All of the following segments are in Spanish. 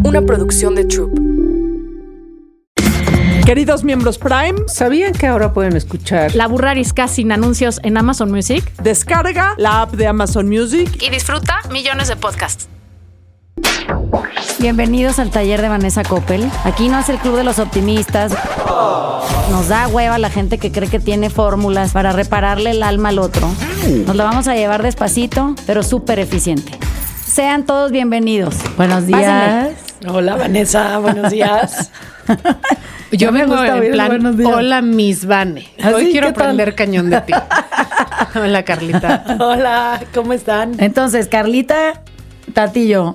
una producción de Troop. Queridos miembros Prime, ¿sabían que ahora pueden escuchar La Burrarisca sin anuncios en Amazon Music? Descarga la app de Amazon Music Y disfruta millones de podcasts. Bienvenidos al taller de Vanessa Coppel. Aquí no es el club de los optimistas. Nos da hueva la gente que cree que tiene fórmulas para repararle el alma al otro. Nos la vamos a llevar despacito, pero súper eficiente. Sean todos bienvenidos. Buenos días. Pásenle. Hola, Vanessa, buenos días. Yo me vengo gusta en oír plan, buenos días. hola, Miss Vane. Hoy quiero aprender cañón de ti. Hola, Carlita. Hola, ¿cómo están? Entonces, Carlita, Tati y yo,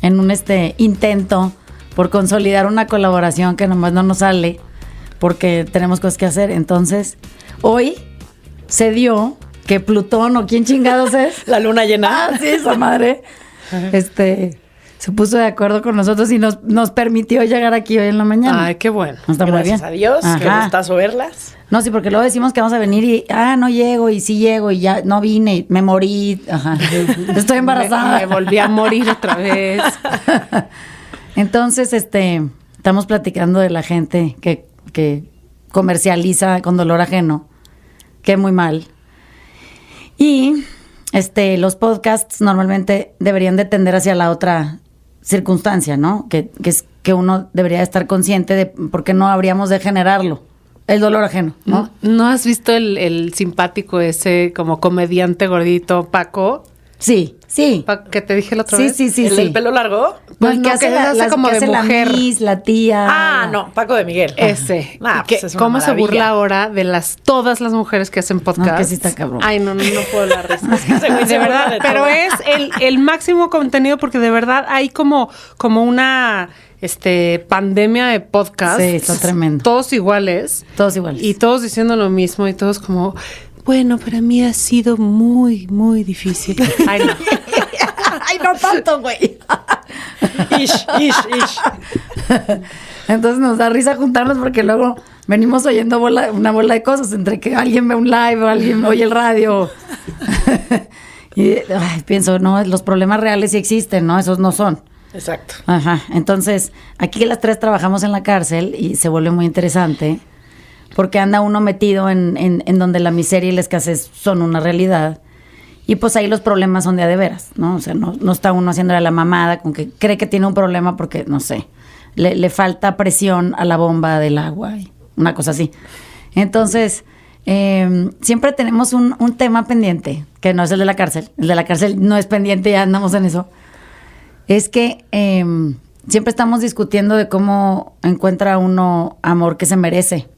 en un intento por consolidar una colaboración que nomás no nos sale porque tenemos cosas que hacer. Entonces, hoy se dio que Plutón, o quién chingados es, La luna llena. sí, esa madre, se puso de acuerdo con nosotros y nos permitió llegar aquí hoy en la mañana. Ay, qué bueno. Está muy bien. Gracias a Dios, qué Ajá. gustazo verlas. No, sí, porque luego decimos que vamos a venir y, no llego, y sí llego, y ya no vine, me morí, ajá, estoy embarazada. Me volví a morir otra vez. Entonces, estamos platicando de la gente que comercializa con dolor ajeno, que muy mal. Y los podcasts normalmente deberían de tender hacia la otra circunstancia, ¿no? Que es que uno debería estar consciente de por qué no habríamos de generarlo, el dolor ajeno, ¿no? ¿No has visto el simpático ese como comediante gordito, Paco? Sí. Que te dije la otra Sí, vez. sí. ¿El del pelo largo? Pues No, que hace que la, hace las- como que de hace la mujer. Miss, la tía. Ah, no, Paco de Miguel. Ese. Ah, Y que pues es una ¿cómo se maravilla. burla ahora de todas las mujeres que hacen podcast? No, que sí está cabrón. Ay, no puedo la risa. ese güey se De burla verdad, de pero todo. es el máximo contenido porque de verdad hay como una pandemia de podcasts. Sí, está tremendo. Todos iguales. Todos iguales. Y todos diciendo lo mismo y todos como, bueno, para mí ha sido muy, muy difícil. Ay, no. Ay, no tanto, güey. Ish. Entonces nos da risa juntarnos porque luego venimos oyendo una bola de cosas, entre que alguien ve un live o alguien oye el radio. Y pienso, no, los problemas reales sí existen, ¿no? Esos no son. Exacto. Ajá. Entonces, aquí las tres trabajamos en la cárcel y se vuelve muy interesante porque anda uno metido en donde la miseria y la escasez son una realidad. Y pues ahí los problemas son de veras, ¿no? O sea, no está uno haciéndole la mamada con que cree que tiene un problema porque, no sé, le falta presión a la bomba del agua y una cosa así. Entonces, siempre tenemos un tema pendiente, que no es el de la cárcel. El de la cárcel no es pendiente, ya andamos en eso. Es que siempre estamos discutiendo de cómo encuentra uno amor que se merece.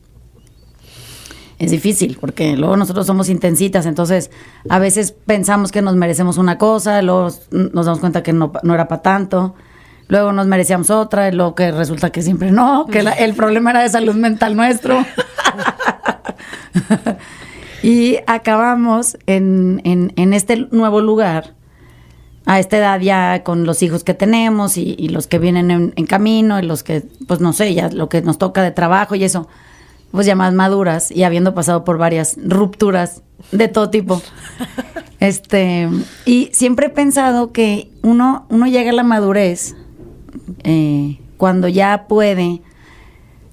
Es difícil, porque luego nosotros somos intensitas, entonces a veces pensamos que nos merecemos una cosa, luego nos damos cuenta que no era para tanto, luego nos merecíamos otra, y luego que resulta que siempre no, que el problema era de salud mental nuestro. Y acabamos en este nuevo lugar, a esta edad ya con los hijos que tenemos y los que vienen en camino y los que, pues no sé, ya lo que nos toca de trabajo y eso, pues ya más maduras y habiendo pasado por varias rupturas de todo tipo. Y siempre he pensado que uno llega a la madurez cuando ya puede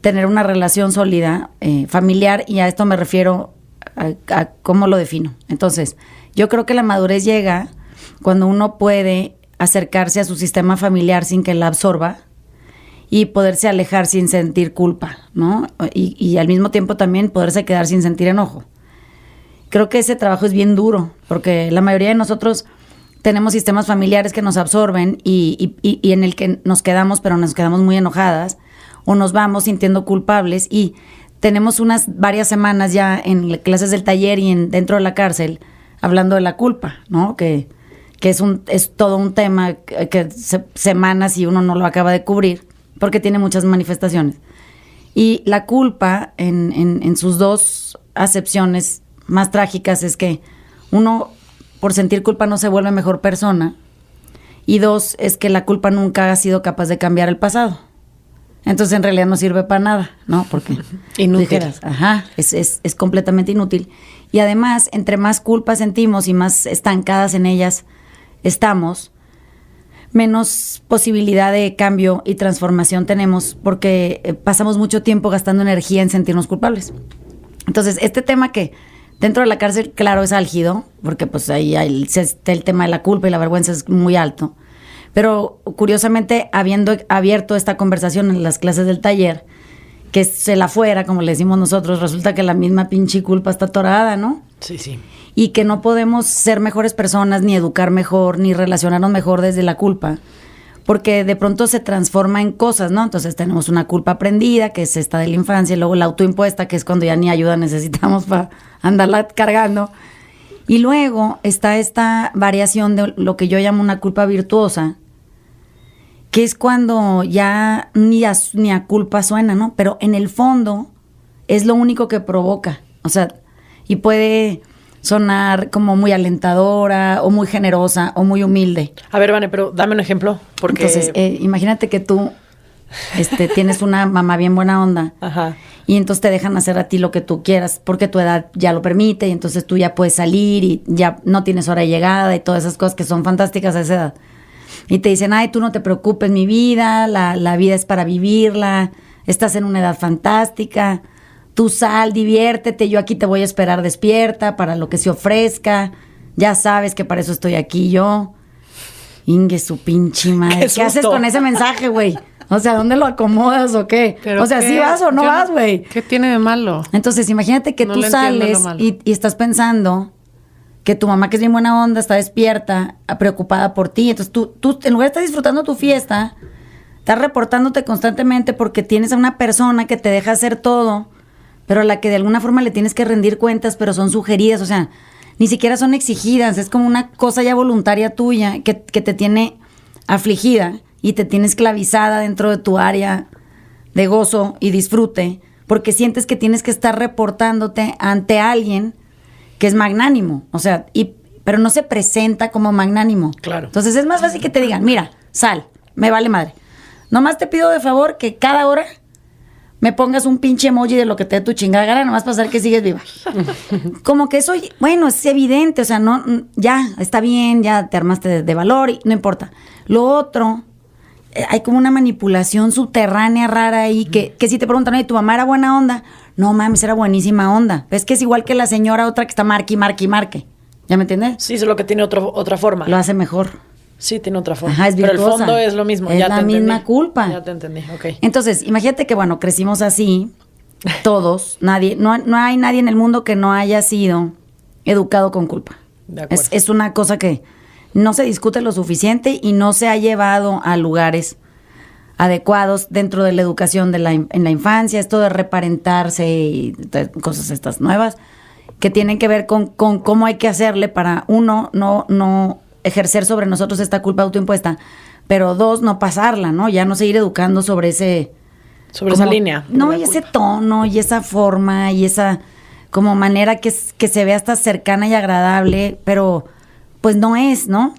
tener una relación sólida, familiar, y a esto me refiero a cómo lo defino. Entonces, yo creo que la madurez llega cuando uno puede acercarse a su sistema familiar sin que la absorba y poderse alejar sin sentir culpa, ¿no? Y al mismo tiempo también poderse quedar sin sentir enojo. Creo que ese trabajo es bien duro, porque la mayoría de nosotros tenemos sistemas familiares que nos absorben y en el que nos quedamos, pero nos quedamos muy enojadas, o nos vamos sintiendo culpables, y tenemos varias semanas ya en clases del taller y dentro de la cárcel hablando de la culpa, ¿no? Que es todo un tema que semanas y uno no lo acaba de cubrir, porque tiene muchas manifestaciones. Y la culpa, en sus dos acepciones más trágicas, es que uno, por sentir culpa, no se vuelve mejor persona, y dos, es que la culpa nunca ha sido capaz de cambiar el pasado. Entonces, en realidad no sirve para nada, ¿no? Porque inútil. Dijeras, es completamente inútil. Y además, entre más culpa sentimos y más estancadas en ellas estamos, menos posibilidad de cambio y transformación tenemos porque pasamos mucho tiempo gastando energía en sentirnos culpables. Entonces, este tema que dentro de la cárcel, claro, es álgido, porque pues ahí el tema de la culpa y la vergüenza es muy alto. Pero curiosamente, habiendo abierto esta conversación en las clases del taller, que es el afuera, como le decimos nosotros, resulta que la misma pinche culpa está atorada, ¿no? Sí, sí. Y que no podemos ser mejores personas, ni educar mejor, ni relacionarnos mejor desde la culpa, porque de pronto se transforma en cosas, ¿no? Entonces tenemos una culpa aprendida, que es esta de la infancia, y luego la autoimpuesta, que es cuando ya ni ayuda necesitamos para andarla cargando. Y luego está esta variación de lo que yo llamo una culpa virtuosa, que es cuando ya ni a culpa suena, ¿no? Pero en el fondo es lo único que provoca. O sea, y puede sonar como muy alentadora o muy generosa o muy humilde. A ver, Vane, pero dame un ejemplo. Porque... Entonces, imagínate que tú tienes una mamá bien buena onda. Ajá. Y entonces te dejan hacer a ti lo que tú quieras porque tu edad ya lo permite y entonces tú ya puedes salir y ya no tienes hora de llegada y todas esas cosas que son fantásticas a esa edad. Y te dicen, ay, tú no te preocupes, mi vida, la vida es para vivirla, estás en una edad fantástica, tú sal, diviértete, yo aquí te voy a esperar despierta para lo que se ofrezca, ya sabes que para eso estoy aquí yo. Ingue su pinche madre. ¿Qué haces con ese mensaje, güey? O sea, ¿dónde lo acomodas o qué? ¿Pero o sea, qué? ¿sí vas o no Yo vas, güey? ¿Qué tiene de malo? Entonces, imagínate que No tú le entiendo sales lo malo. y estás pensando que tu mamá, que es bien buena onda, está despierta, preocupada por ti. Entonces, tú en lugar de estar disfrutando tu fiesta, estás reportándote constantemente porque tienes a una persona que te deja hacer todo, pero a la que de alguna forma le tienes que rendir cuentas, pero son sugeridas, o sea, ni siquiera son exigidas. Es como una cosa ya voluntaria tuya que te tiene afligida y te tiene esclavizada dentro de tu área de gozo y disfrute, porque sientes que tienes que estar reportándote ante alguien que es magnánimo, o sea, pero no se presenta como magnánimo. Claro. Entonces es más fácil que te digan, mira, sal, me vale madre. Nomás te pido de favor que cada hora me pongas un pinche emoji de lo que te dé tu chingada gana, nomás para saber que sigues viva. Como que eso, bueno, es evidente, o sea, no, ya, está bien, ya te armaste de valor y no importa. Lo otro, hay como una manipulación subterránea rara ahí, que si te preguntan, oye, ¿tu mamá era buena onda? No mames, era buenísima onda. Es que es igual que la señora otra que está marque. ¿Ya me entiendes? Sí, solo que tiene otra forma. Lo hace mejor. Sí, tiene otra forma. Ajá, es pero el virtuosa. fondo es lo mismo. Es ya la te entendí. misma culpa. Ya te entendí, ok. Entonces, imagínate que, bueno, crecimos así, todos, no hay nadie en el mundo que no haya sido educado con culpa. De acuerdo. Es una cosa que no se discute lo suficiente y no se ha llevado a lugares adecuados dentro de la educación en la infancia, esto de reparentarse y cosas estas nuevas, que tienen que ver con cómo hay que hacerle para, uno, no ejercer sobre nosotros esta culpa autoimpuesta, pero dos, no pasarla, ¿no? Ya no seguir educando sobre esa línea. No, y ese tono, y esa forma, y esa como manera que se ve hasta cercana y agradable, pero pues no es, ¿no?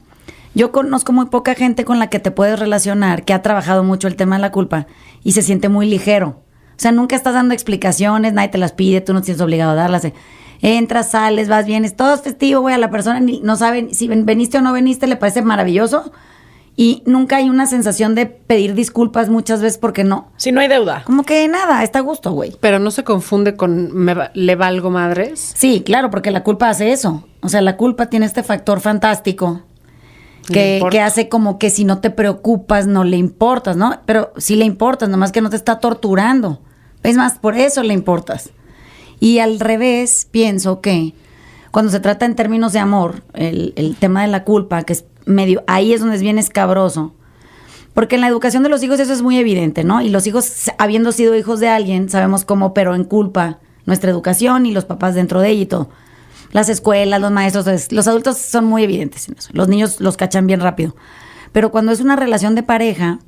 Yo conozco muy poca gente con la que te puedes relacionar que ha trabajado mucho el tema de la culpa y se siente muy ligero. O sea, nunca estás dando explicaciones, nadie te las pide, tú no tienes obligado a darlas. Entras, sales, vas, vienes, todo es festivo, güey, a la persona no sabe si veniste o no veniste, le parece maravilloso. Y nunca hay una sensación de pedir disculpas muchas veces porque no. Si no hay deuda. Como que nada, está a gusto, güey. Pero no se confunde con le valgo madres. Sí, claro, porque la culpa hace eso. O sea, la culpa tiene este factor fantástico que hace como que si no te preocupas no le importas, ¿no? Pero sí le importas, nomás que no te está torturando. Es más, por eso le importas. Y al revés, pienso que cuando se trata en términos de amor, el tema de la culpa, que es medio, ahí es donde es bien escabroso. Porque en la educación de los hijos eso es muy evidente, ¿no? Y los hijos, habiendo sido hijos de alguien, sabemos cómo operó en culpa nuestra educación y los papás dentro de ella y todo. Las escuelas, los maestros, los adultos son muy evidentes en eso. Los niños los cachan bien rápido. Pero cuando es una relación de pareja,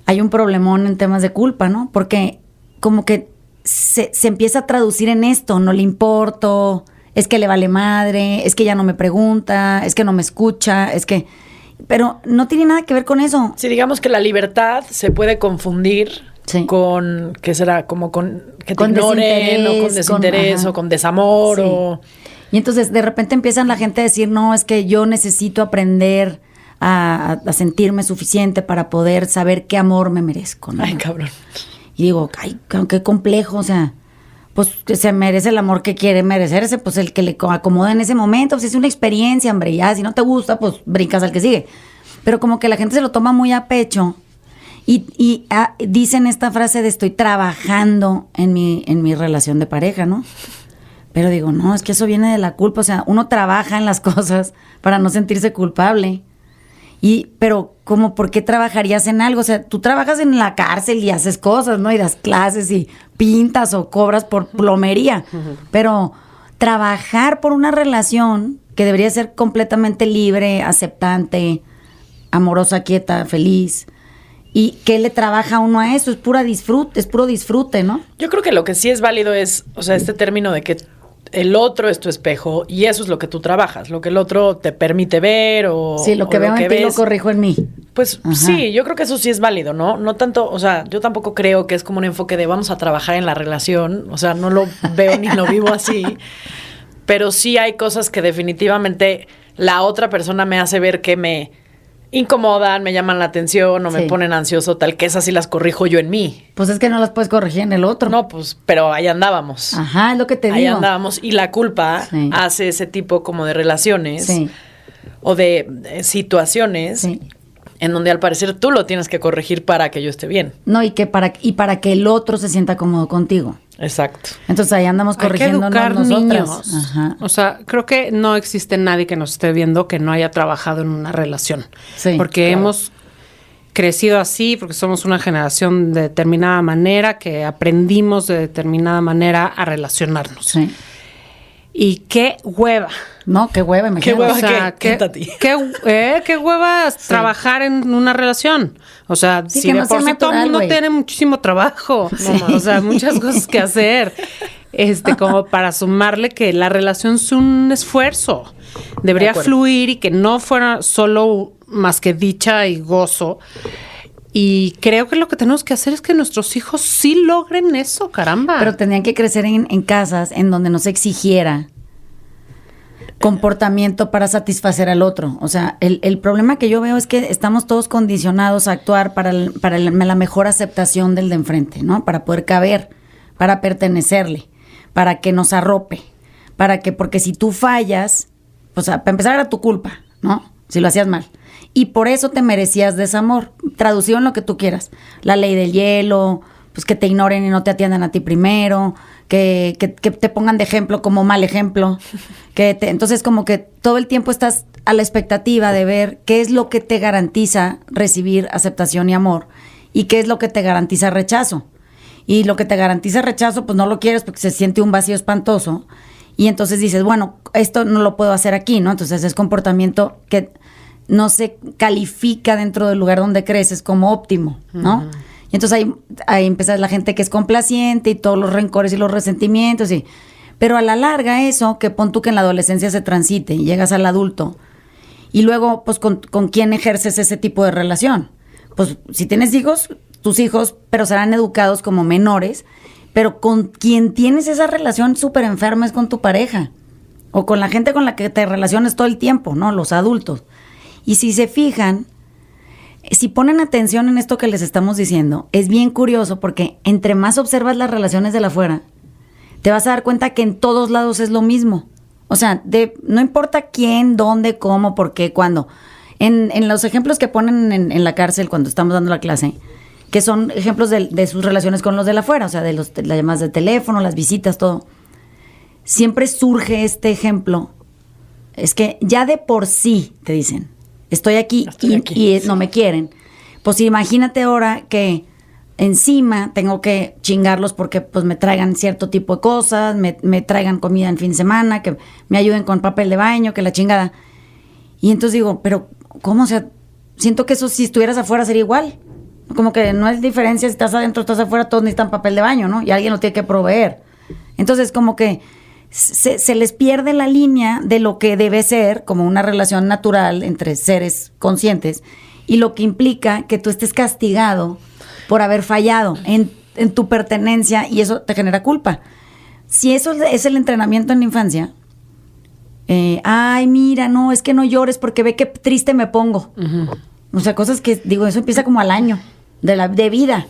hay un problemón en temas de culpa, ¿no? Porque como que se empieza a traducir en esto, no le importo, es que le vale madre, es que ya no me pregunta, es que no me escucha, es que... Pero no tiene nada que ver con eso. Sí, digamos que la libertad se puede confundir con, ¿qué será? Como con que te ignoren, o con desinterés, o con desamor, sí. Y entonces de repente empiezan la gente a decir, no, es que yo necesito aprender a sentirme suficiente para poder saber qué amor me merezco, ¿no? Ay, cabrón. Y digo, ay, qué complejo, o sea, pues que se merece el amor que quiere merecerse, pues el que le acomoda en ese momento, pues es una experiencia, hombre, ya, si no te gusta, pues brincas al que sigue. Pero como que la gente se lo toma muy a pecho y dicen esta frase de estoy trabajando en mi relación de pareja, ¿no? Pero digo, no, es que eso viene de la culpa, o sea, uno trabaja en las cosas para no sentirse culpable. Pero, ¿cómo por qué trabajarías en algo? O sea, tú trabajas en la cárcel y haces cosas, ¿no? Y das clases y pintas o cobras por plomería. Pero trabajar por una relación que debería ser completamente libre, aceptante, amorosa, quieta, feliz. ¿Y qué le trabaja a uno a eso? Es puro disfrute, ¿no? Yo creo que lo que sí es válido es, o sea, este término de que el otro es tu espejo y eso es lo que tú trabajas, lo que el otro te permite ver o sí, lo que veo en ti lo corrijo en mí. Pues ajá. Sí, yo creo que eso sí es válido, ¿no? No tanto, o sea, yo tampoco creo que es como un enfoque de vamos a trabajar en la relación, o sea, no lo veo ni lo vivo así, pero sí hay cosas que definitivamente la otra persona me hace ver que me incomodan, me llaman la atención o me ponen ansioso, tal que esas sí las corrijo yo en mí. Pues es que no las puedes corregir en el otro. No, pues, pero ahí andábamos. Ajá, es lo que te digo. Ahí andábamos y la culpa hace ese tipo como de relaciones o de situaciones en donde al parecer tú lo tienes que corregir para que yo esté bien. No, y para que el otro se sienta cómodo contigo. Exacto. Entonces ahí andamos corrigiendo nosotras. Niños. Ajá. O sea, creo que no existe nadie que nos esté viendo que no haya trabajado en una relación. Sí, porque hemos crecido así, porque somos una generación de determinada manera, que aprendimos de determinada manera a relacionarnos. Sí. Y qué hueva. No, qué hueva, me qué hueva, o sea, qué hueva trabajar en una relación. O sea, sí, si de por sí todo el mundo tiene muchísimo trabajo, o sea, muchas cosas que hacer, como para sumarle que la relación es un esfuerzo. Debería fluir y que no fuera solo más que dicha y gozo. Y creo que lo que tenemos que hacer es que nuestros hijos sí logren eso, caramba. Pero tendrían que crecer en casas en donde no se exigiera comportamiento para satisfacer al otro. O sea, el problema que yo veo es que estamos todos condicionados a actuar para la mejor aceptación del de enfrente, ¿no? Para poder caber, para pertenecerle, para que nos arrope, porque si tú fallas, pues para empezar era tu culpa, ¿no? Si lo hacías mal. Y por eso te merecías desamor, traducido en lo que tú quieras. La ley del hielo, pues que te ignoren y no te atiendan a ti primero, que te pongan de ejemplo como mal ejemplo. Entonces como que todo el tiempo estás a la expectativa de ver qué es lo que te garantiza recibir aceptación y amor y qué es lo que te garantiza rechazo. Y lo que te garantiza rechazo, pues no lo quieres porque se siente un vacío espantoso. Y entonces dices, bueno, esto no lo puedo hacer aquí, ¿no? Entonces es comportamiento que no se califica dentro del lugar donde creces como óptimo, ¿no? Uh-huh. Y entonces ahí empieza la gente que es complaciente y todos los rencores y los resentimientos. Pero a la larga eso, que pon tú que en la adolescencia se transite y llegas al adulto. Y luego, pues, ¿con quién ejerces ese tipo de relación? Pues, si tienes hijos, tus hijos, pero serán educados como menores. Pero con quien tienes esa relación súper enferma es con tu pareja. O con la gente con la que te relaciones todo el tiempo, ¿no? Los adultos. Y si se fijan, si ponen atención en esto que les estamos diciendo, es bien curioso porque entre más observas las relaciones de la afuera, te vas a dar cuenta que en todos lados es lo mismo. O sea, no importa quién, dónde, cómo, por qué, cuándo. En los ejemplos que ponen en la cárcel cuando estamos dando la clase, que son ejemplos de sus relaciones con los de la afuera, o sea, de las llamadas de teléfono, las visitas, todo. Siempre surge este ejemplo. Es que ya de por sí, te dicen, estoy aquí y no me quieren. Pues imagínate ahora que encima tengo que chingarlos porque pues me traigan cierto tipo de cosas, me traigan comida en fin de semana, que me ayuden con papel de baño, que la chingada. Y entonces digo, pero ¿cómo? O sea, siento que eso si estuvieras afuera sería igual. Como que no es diferencia si estás adentro o estás afuera, todos necesitan papel de baño, ¿no? Y alguien lo tiene que proveer. Entonces como que se les pierde la línea de lo que debe ser como una relación natural entre seres conscientes y lo que implica que tú estés castigado por haber fallado en tu pertenencia y eso te genera culpa. Si eso es el entrenamiento en la infancia, Ay, mira, no, es que no llores porque ve que triste me pongo. O sea, cosas que, digo, eso empieza como al año de vida.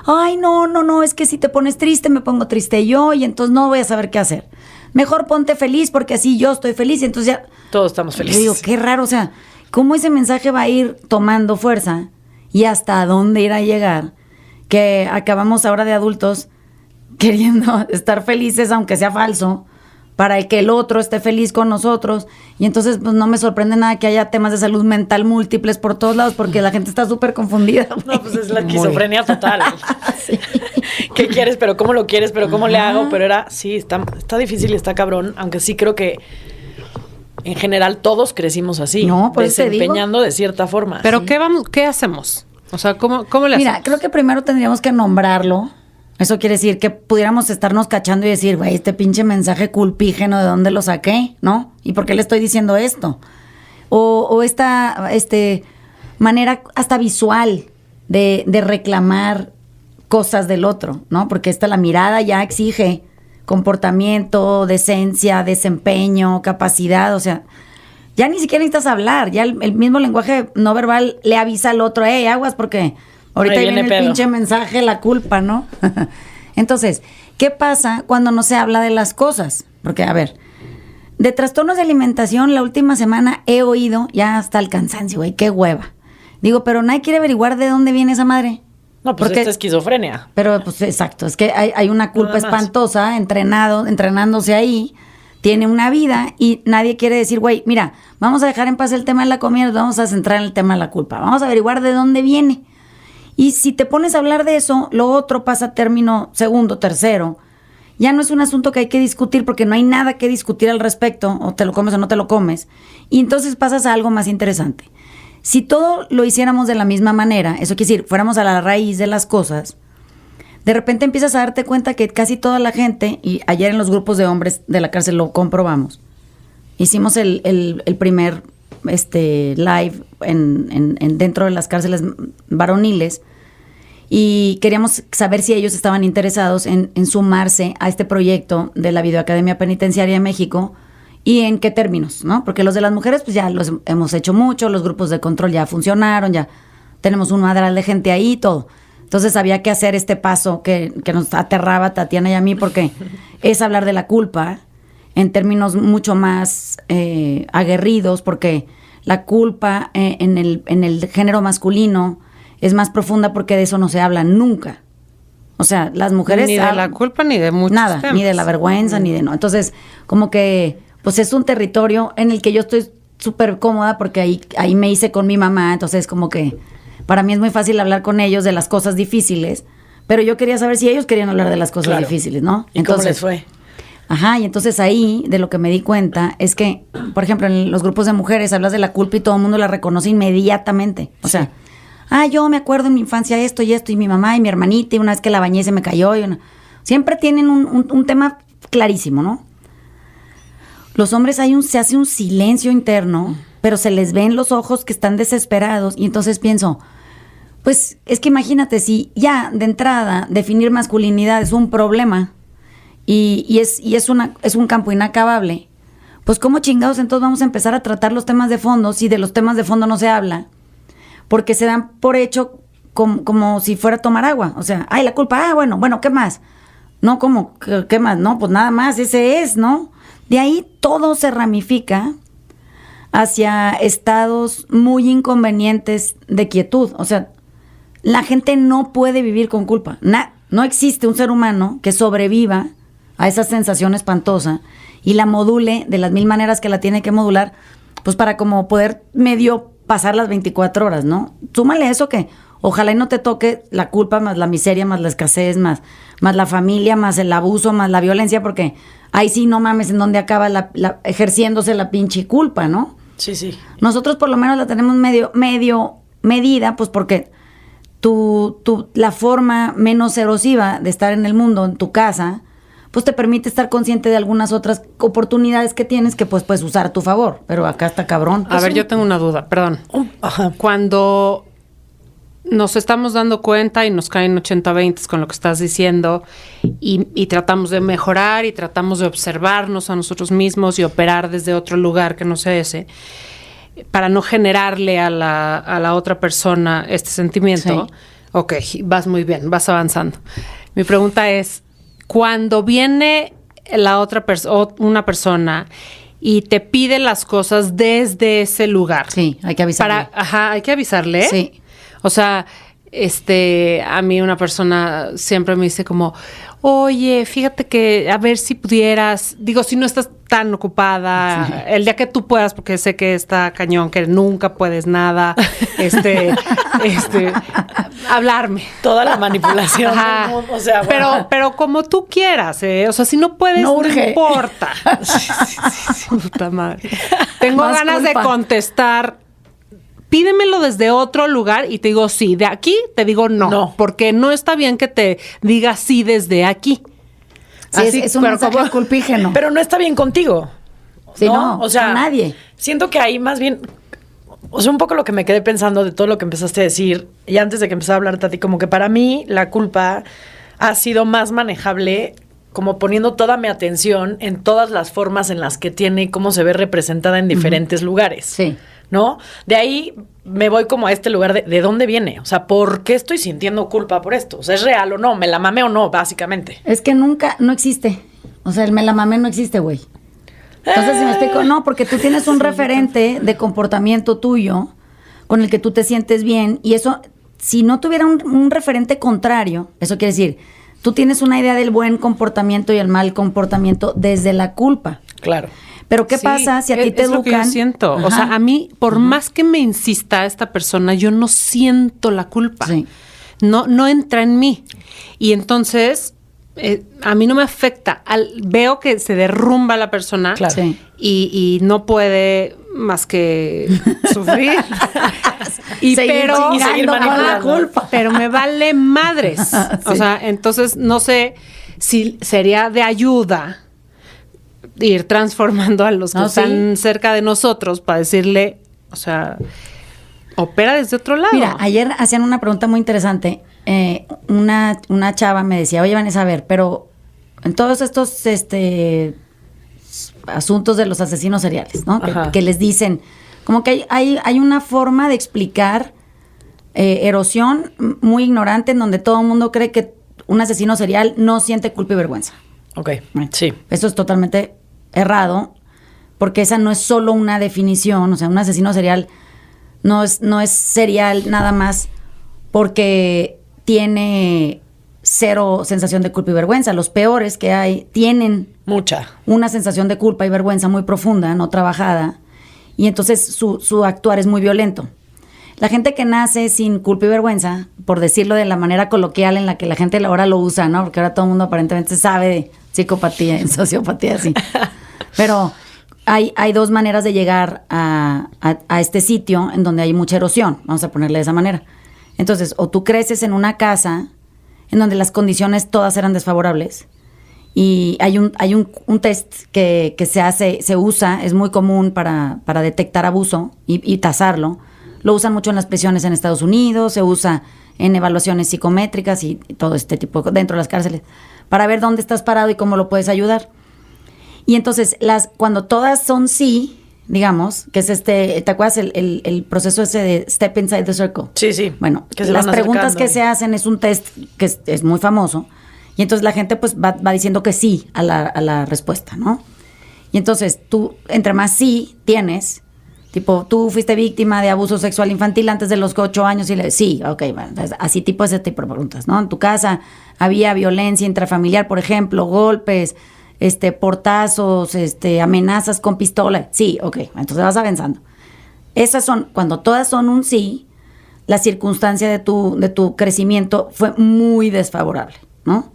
Ay, no, es que si te pones triste me pongo triste yo y entonces no voy a saber qué hacer. Mejor ponte feliz porque así yo estoy feliz y entonces ya... Todos estamos felices. Yo digo, qué raro, o sea, cómo ese mensaje va a ir tomando fuerza y hasta dónde irá a llegar, que acabamos ahora de adultos queriendo estar felices aunque sea falso, para que el otro esté feliz con nosotros. Y entonces pues no me sorprende nada que haya temas de salud mental múltiples por todos lados porque la gente está súper confundida. No, pues es la esquizofrenia total. Sí. ¿Qué quieres? Pero ¿cómo lo quieres? Pero ¿cómo le hago? Pero sí, está difícil y está cabrón, aunque sí creo que en general todos crecimos así, no, pues desempeñando de cierta forma. Pero sí. ¿qué hacemos? O sea, ¿cómo le hacemos? Mira, creo que primero tendríamos que nombrarlo. Eso quiere decir que pudiéramos estarnos cachando y decir, güey, este pinche mensaje culpígeno, ¿de dónde lo saqué? ¿No? ¿Y por qué le estoy diciendo esto? O esta manera hasta visual de reclamar cosas del otro, ¿no? Porque la mirada ya exige comportamiento, decencia, desempeño, capacidad, o sea, ya ni siquiera necesitas hablar, ya el mismo lenguaje no verbal le avisa al otro, aguas porque... Ahorita viene el pinche mensaje, la culpa, ¿no? Entonces, ¿qué pasa cuando no se habla de las cosas? Porque, a ver, de trastornos de alimentación, la última semana he oído ya hasta el cansancio, güey, qué hueva. Digo, pero nadie quiere averiguar de dónde viene esa madre. No, pues esta esquizofrenia. Pero, pues, exacto, es que hay una culpa espantosa, entrenándose ahí, tiene una vida y nadie quiere decir, güey, mira, vamos a dejar en paz el tema de la comida, nos vamos a centrar en el tema de la culpa. Vamos a averiguar de dónde viene. Y si te pones a hablar de eso, lo otro pasa a término segundo, tercero. Ya no es un asunto que hay que discutir porque no hay nada que discutir al respecto, o te lo comes o no te lo comes. Y entonces pasas a algo más interesante. Si todo lo hiciéramos de la misma manera, eso quiere decir, fuéramos a la raíz de las cosas, de repente empiezas a darte cuenta que casi toda la gente, y ayer en los grupos de hombres de la cárcel lo comprobamos, hicimos el primer live dentro de las cárceles varoniles y queríamos saber si ellos estaban interesados en sumarse a este proyecto de la Videoacademia Penitenciaria de México y en qué términos, ¿no? Porque los de las mujeres pues ya los hemos hecho mucho, los grupos de control ya funcionaron, ya tenemos un madral de gente ahí y todo. Entonces había que hacer este paso que nos aterraba a Tatiana y a mí porque es hablar de la culpa en términos mucho más aguerridos, porque la culpa en el género masculino es más profunda porque de eso no se habla nunca. O sea, las mujeres... Ni de la culpa ni de muchos nada, temas. ni de la vergüenza, ni de no. Entonces, como que, pues es un territorio en el que yo estoy súper cómoda porque ahí me hice con mi mamá, entonces como que para mí es muy fácil hablar con ellos de las cosas difíciles, pero yo quería saber si ellos querían hablar de las cosas difíciles, ¿no? ¿Y cómo les fue? Ajá, y entonces ahí de lo que me di cuenta es que, por ejemplo, en los grupos de mujeres hablas de la culpa y todo el mundo la reconoce inmediatamente. O sea, yo me acuerdo en mi infancia esto, y mi mamá y mi hermanita, y una vez que la bañé se me cayó. Siempre tienen un tema clarísimo, ¿no? Los hombres se hace un silencio interno, pero se les ve en los ojos que están desesperados, y entonces pienso, pues es que imagínate, si ya de entrada definir masculinidad es un problema, y es un campo inacabable, pues cómo chingados entonces vamos a empezar a tratar los temas de fondo si de los temas de fondo no se habla, porque se dan por hecho como si fuera a tomar agua. O sea, la culpa, bueno, ¿qué más? No, ¿cómo? ¿Qué más? No, pues nada más, ese es, ¿no? De ahí todo se ramifica hacia estados muy inconvenientes de quietud. O sea, la gente no puede vivir con culpa. No existe un ser humano que sobreviva a esa sensación espantosa y la module de las 1000 maneras que la tiene que modular, pues para como poder medio pasar las 24 horas, ¿no? Súmale eso que ojalá y no te toque la culpa, más la miseria, más la escasez, más la familia, más el abuso, más la violencia, porque ahí sí no mames en donde acaba ejerciéndose la pinche culpa, ¿no? Sí, sí. Nosotros por lo menos la tenemos medio medida, pues porque la forma menos erosiva de estar en el mundo, en tu casa, pues te permite estar consciente de algunas otras oportunidades que tienes que pues puedes usar a tu favor. Pero acá está cabrón. A ver, yo tengo una duda, perdón. Ajá. Cuando nos estamos dando cuenta y nos caen 80-20 con lo que estás diciendo y tratamos de mejorar y tratamos de observarnos a nosotros mismos y operar desde otro lugar que no sea ese, para no generarle a la otra persona este sentimiento. Sí. Ok, vas muy bien, vas avanzando. Mi pregunta es, cuando viene la otra una persona y te pide las cosas desde ese lugar. Sí, hay que avisarle. Hay que avisarle. Sí. O sea, a mí una persona siempre me dice como, oye, fíjate que a ver si pudieras, digo, si no estás tan ocupada, el día que tú puedas, porque sé que está cañón, que nunca puedes nada, hablarme. Toda la manipulación Ajá. del mundo, o sea, bueno. Pero como tú quieras, o sea, si no puedes, No no urge. importa. Sí, puta madre. Tengo Más ganas culpa. de contestar. Pídemelo desde otro lugar y te digo sí. De aquí te digo no. No. Porque no está bien que te diga sí desde aquí. Sí, es un pero mensaje como- culpígeno. Pero no está bien contigo. Sí, no, o sea, con nadie. Siento que ahí más bien, o sea, un poco lo que me quedé pensando de todo lo que empezaste a decir, y antes de que empezara a hablar, Tati, como que para mí la culpa ha sido más manejable como poniendo toda mi atención en todas las formas en las que tiene y cómo se ve representada en diferentes lugares. Sí. ¿No? De ahí me voy como a este lugar de dónde viene. O sea, ¿por qué estoy sintiendo culpa por esto? O sea, ¿es real o no? ¿Me la mamé o no, básicamente? Es que nunca, no existe. O sea, el me la mamé no existe, güey. Entonces, si me explico, no, porque tú tienes un referente de comportamiento tuyo con el que tú te sientes bien y eso, si no tuviera un referente contrario, eso quiere decir, tú tienes una idea del buen comportamiento y el mal comportamiento desde la culpa. Claro. Pero ¿qué Sí, pasa si a ti te es lo educan? que yo siento. Ajá. O sea, a mí, por más que me insista esta persona, yo no siento la culpa. Sí. No entra en mí. Y entonces, a mí no me afecta. Veo que se derrumba la persona Claro. Sí. y no puede más que sufrir. Seguir chingando con la culpa. Pero me vale madres. O sea, entonces no sé si sería de ayuda ir transformando a los que No, están cerca de nosotros para decirle, o sea, opera desde otro lado. Mira, ayer hacían una pregunta muy interesante. Una chava me decía, oye, Vanessa, a ver, pero en todos estos asuntos de los asesinos seriales, ¿no? Ajá. Que les dicen, como que hay una forma de explicar erosión muy ignorante en donde todo el mundo cree que un asesino serial no siente culpa y vergüenza. Ok, sí. Eso es totalmente errado, porque esa no es solo una definición. O sea, un asesino serial no es serial nada más porque tiene cero sensación de culpa y vergüenza. Los peores que hay tienen Mucha. una sensación de culpa y vergüenza muy profunda, no trabajada, y entonces su actuar es muy violento. La gente que nace sin culpa y vergüenza, por decirlo de la manera coloquial en la que la gente ahora lo usa, ¿no? Porque ahora todo el mundo aparentemente sabe de psicopatía y sociopatía, sí. Pero hay dos maneras de llegar a este sitio en donde hay mucha erosión, vamos a ponerle de esa manera. Entonces, o tú creces en una casa en donde las condiciones todas eran desfavorables, y hay un test que se usa, es muy común para detectar abuso y tasarlo. Lo usan mucho en las prisiones en Estados Unidos, se usa en evaluaciones psicométricas y todo este tipo, dentro de las cárceles, para ver dónde estás parado y cómo lo puedes ayudar. Y entonces, cuando todas son sí, digamos, que es ¿te acuerdas el proceso ese de step inside the circle? Sí, sí. Bueno, Que se las van preguntas acercando que y- se hacen es un test que es muy famoso, y entonces la gente pues va diciendo que sí a la respuesta, ¿no? Y entonces tú, entre más sí tienes, tipo, tú fuiste víctima de abuso sexual infantil antes de los 8 años y sí, ok, bueno, entonces, ese tipo de preguntas, ¿no? En tu casa había violencia intrafamiliar, por ejemplo, golpes, portazos, amenazas con pistola. Sí, ok, entonces vas avanzando. Esas son, cuando todas son un sí, la circunstancia de tu crecimiento fue muy desfavorable, ¿no?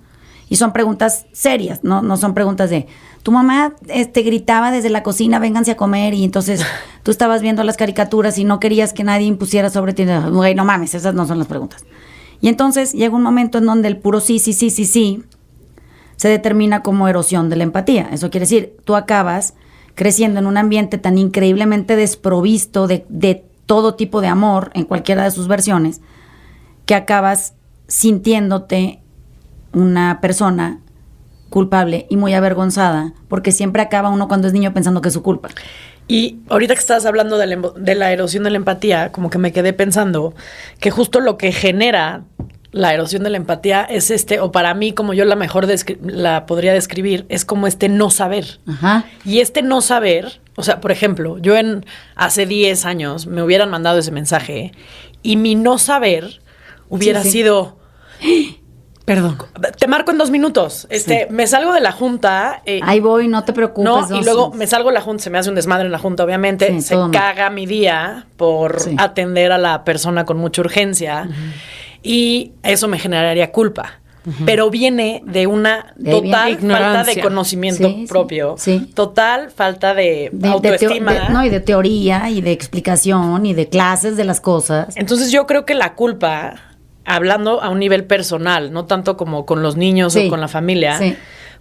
Y son preguntas serias, ¿no? No son preguntas de, tu mamá gritaba desde la cocina, vénganse a comer, y entonces tú estabas viendo las caricaturas y no querías que nadie impusiera sobre ti. Güey, no mames, esas no son las preguntas. Y entonces llega un momento en donde el puro sí se determina como erosión de la empatía. Eso quiere decir, tú acabas creciendo en un ambiente tan increíblemente desprovisto de todo tipo de amor, en cualquiera de sus versiones, que acabas sintiéndote una persona culpable y muy avergonzada, porque siempre acaba uno cuando es niño pensando que es su culpa. Y ahorita que estabas hablando de la erosión de la empatía, como que me quedé pensando que justo lo que genera la erosión de la empatía es o para mí, como yo la mejor la podría describir, es como no saber. Ajá. Y no saber, o sea, por ejemplo, yo hace 10 años me hubieran mandado ese mensaje y mi no saber hubiera sido... Perdón. Te marco en 2 minutos. Me salgo de la junta. Ahí voy, no te preocupes. Y luego me salgo de la junta, se me hace un desmadre en la junta, obviamente. Sí, se caga mi día por atender a la persona con mucha urgencia. Y eso me generaría culpa. Pero viene de una total falta de conocimiento propio. Sí. Total falta de autoestima. Y de teoría, y de explicación, y de clases de las cosas. Entonces yo creo que la culpa, hablando a un nivel personal, no tanto como con los niños o con la familia,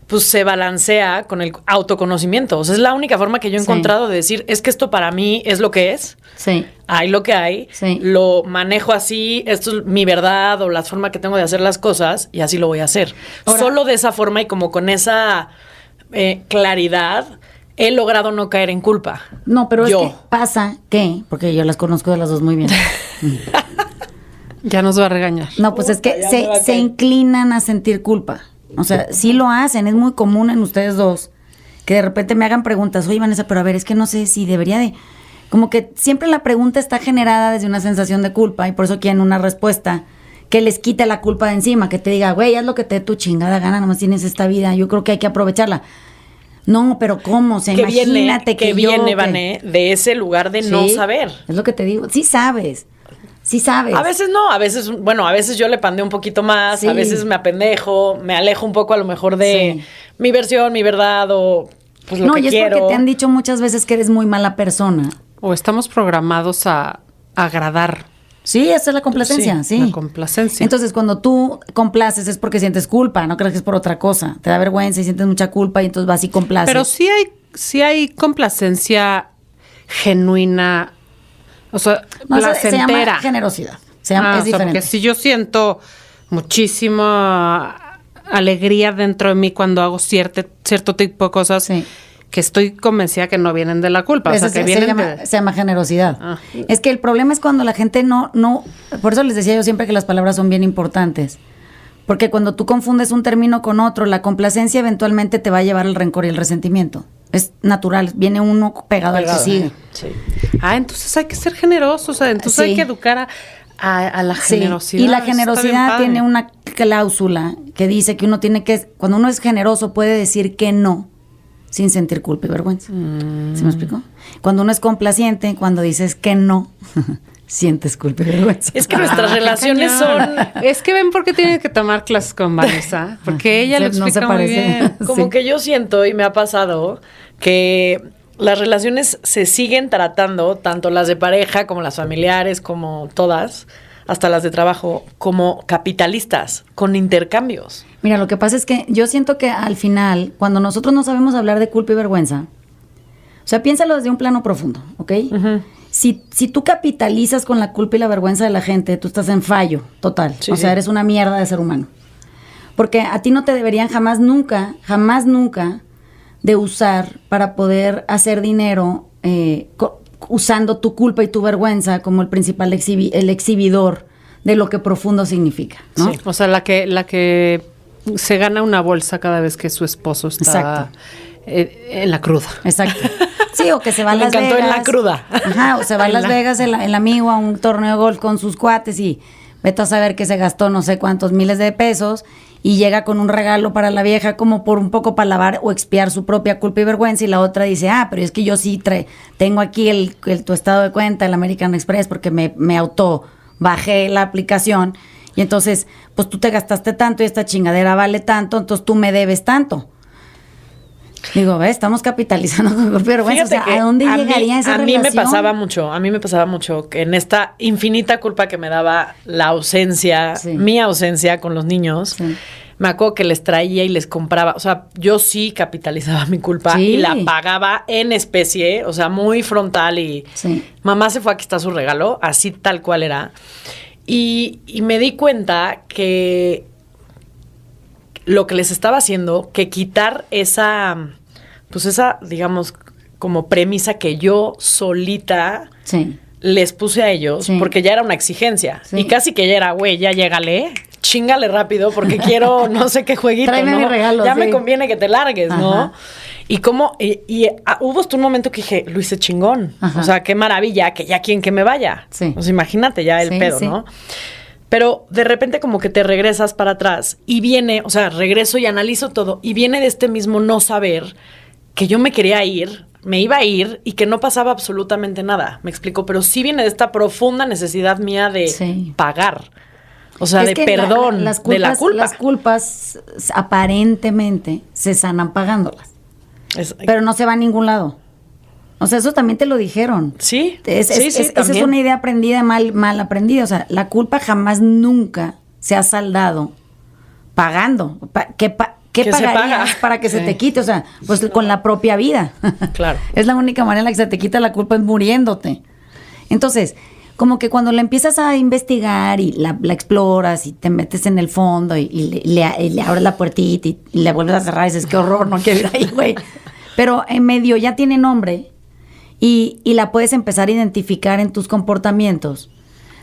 pues se balancea con el autoconocimiento. O sea, es la única forma que yo he encontrado de decir, es que esto para mí es lo que es. Sí. Hay lo que hay. Sí. Lo manejo así, esto es mi verdad o la forma que tengo de hacer las cosas y así lo voy a hacer. Ahora, solo de esa forma y como con esa claridad he logrado no caer en culpa. No, pero es que pasa que, porque yo las conozco de las dos muy bien. Ya nos va a regañar. No, pues es que se inclinan a sentir culpa. O sea, sí lo hacen, es muy común en ustedes dos, que de repente me hagan preguntas, oye, Vanessa, pero a ver, es que no sé si debería de... Como que siempre la pregunta está generada desde una sensación de culpa y por eso quieren una respuesta que les quite la culpa de encima, que te diga, güey, haz lo que te dé tu chingada gana, nomás tienes esta vida, yo creo que hay que aprovecharla. No, pero ¿cómo? O sea, imagínate que viene, Vané, de ese lugar de no saber. Es lo que te digo, sí sabes. Sí sabes. A veces no, a veces yo le pandeo un poquito más, a veces me apendejo, me alejo un poco a lo mejor de mi versión, mi verdad o pues lo que quiero. No, y es porque te han dicho muchas veces que eres muy mala persona. O estamos programados a agradar. Sí, esa es la complacencia, sí. La complacencia. Entonces, cuando tú complaces es porque sientes culpa, no crees que es por otra cosa. Te da vergüenza y sientes mucha culpa y entonces vas y complaces. Pero sí hay complacencia genuina. O sea, placentera. Se llama generosidad. Es diferente. Porque si yo siento muchísima alegría dentro de mí cuando hago cierto tipo de cosas que estoy convencida que no vienen de la culpa. Pues o sea, que vienen se llama generosidad. Es que el problema es cuando la gente no... Por eso les decía yo siempre que las palabras son bien importantes. Porque cuando tú confundes un término con otro, la complacencia eventualmente te va a llevar al rencor y el resentimiento. Es natural, viene uno pegado al que sigue. Sí. Entonces hay que ser generosos, entonces hay que educar a la generosidad. Y la generosidad tiene una cláusula que dice que uno tiene que, cuando uno es generoso puede decir que no, sin sentir culpa y vergüenza. ¿Sí me explico? Cuando uno es complaciente, cuando dices que no, sientes culpa y vergüenza. Es que nuestras relaciones son... Es que ven por qué tienen que tomar clases con Vanessa, porque ella lo explica muy bien. Como que yo siento, y me ha pasado, que las relaciones se siguen tratando, tanto las de pareja como las familiares, como todas, hasta las de trabajo, como capitalistas, con intercambios. Mira, lo que pasa es que yo siento que al final, cuando nosotros no sabemos hablar de culpa y vergüenza, o sea, piénsalo desde un plano profundo, ¿ok? Uh-huh. Si tú capitalizas con la culpa y la vergüenza de la gente, tú estás en fallo total. O sea, eres una mierda de ser humano. Porque a ti no te deberían jamás nunca de usar para poder hacer dinero usando tu culpa y tu vergüenza como el principal el exhibidor de lo que profundo significa, ¿no? Sí. O sea, la que se gana una bolsa cada vez que su esposo está en la cruda. Exacto. Sí, o que se va a Las Vegas. Me encantó en la cruda. Ajá, o se va a Las Vegas el amigo a un torneo de golf con sus cuates y vete a saber que se gastó no sé cuántos miles de pesos y llega con un regalo para la vieja como por un poco para lavar o expiar su propia culpa y vergüenza y la otra dice, pero es que yo sí tengo aquí tu estado de cuenta, el American Express, porque me bajé la aplicación y entonces, pues tú te gastaste tanto y esta chingadera vale tanto, entonces tú me debes tanto. Digo, estamos capitalizando con culpa y vergüenza. O sea, ¿a dónde llegaría esa relación? A mí me pasaba mucho que en esta infinita culpa que me daba la ausencia, mi ausencia con los niños, me acuerdo que les traía y les compraba. O sea, yo sí capitalizaba mi culpa y la pagaba en especie, o sea, muy frontal y mamá se fue, aquí está su regalo, así tal cual era. Y me di cuenta que lo que les estaba haciendo, que quitar esa, digamos, como premisa que yo solita Sí. les puse a ellos, Sí. porque ya era una exigencia. Sí. Y casi que ya era, güey, ya llégale, chíngale rápido porque quiero no sé qué jueguito, Tráeme ¿no? mi regalo, ya sí. me conviene que te largues, ¿no? Ajá. Y hubo hasta un momento que dije, lo hice chingón. Ajá. O sea, qué maravilla, que ya quieren que me vaya. Sí. O sea, imagínate ya el Sí, pedo, sí. ¿no? Pero de repente como que te regresas para atrás y viene, o sea, regreso y analizo todo y viene de este mismo no saber que yo me quería ir, me iba a ir y que no pasaba absolutamente nada. Me explico, pero sí viene de esta profunda necesidad mía de Sí. pagar. O sea, Es de que perdón, las de la culpa. Las culpas aparentemente se sanan pagándolas, Es- pero no se va a ningún lado. O sea, eso también te lo dijeron. sí, Esa es también. una idea aprendida, mal aprendida. O sea, la culpa jamás nunca se ha saldado pagando. ¿Qué Que se pagarías paga. para que se Sí. te quite? O sea, pues con la propia vida. Claro. Es la única manera en la que se te quita la culpa, es muriéndote. Entonces, como que cuando la empiezas a investigar y la exploras y te metes en el fondo y le abres la puertita y le vuelves a cerrar y dices, qué horror, no quiero ir ahí, güey. Pero en medio ya tiene nombre y la puedes empezar a identificar en tus comportamientos.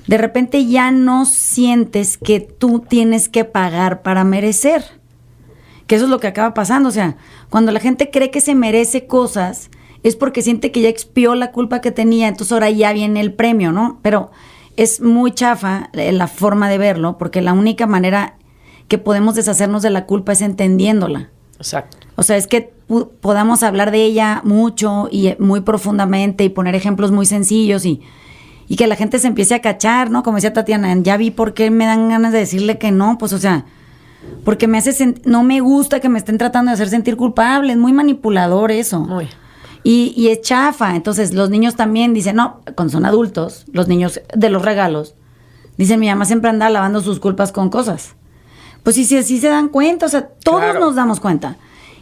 De repente ya no sientes que tú tienes que pagar para merecer. Que eso es lo que acaba pasando. O sea, cuando la gente cree que se merece cosas, es porque siente que ya expió la culpa que tenía, entonces ahora ya viene el premio, ¿no? Pero es muy chafa la forma de verlo, porque la única manera que podemos deshacernos de la culpa es entendiéndola. Exacto. O sea, es que podamos hablar de ella mucho y muy profundamente y poner ejemplos muy sencillos y que la gente se empiece a cachar, ¿no? Como decía Tatiana, ya vi por qué me dan ganas de decirle que no, pues o sea, porque me hace no me gusta que me estén tratando de hacer sentir culpable, es muy manipulador eso. Muy. Y es chafa. Entonces, los niños también dicen, no, cuando son adultos, los niños de los regalos, dicen, mi mamá siempre anda lavando sus culpas con cosas. Pues sí, sí se dan cuenta, o sea, todos Claro. nos damos cuenta.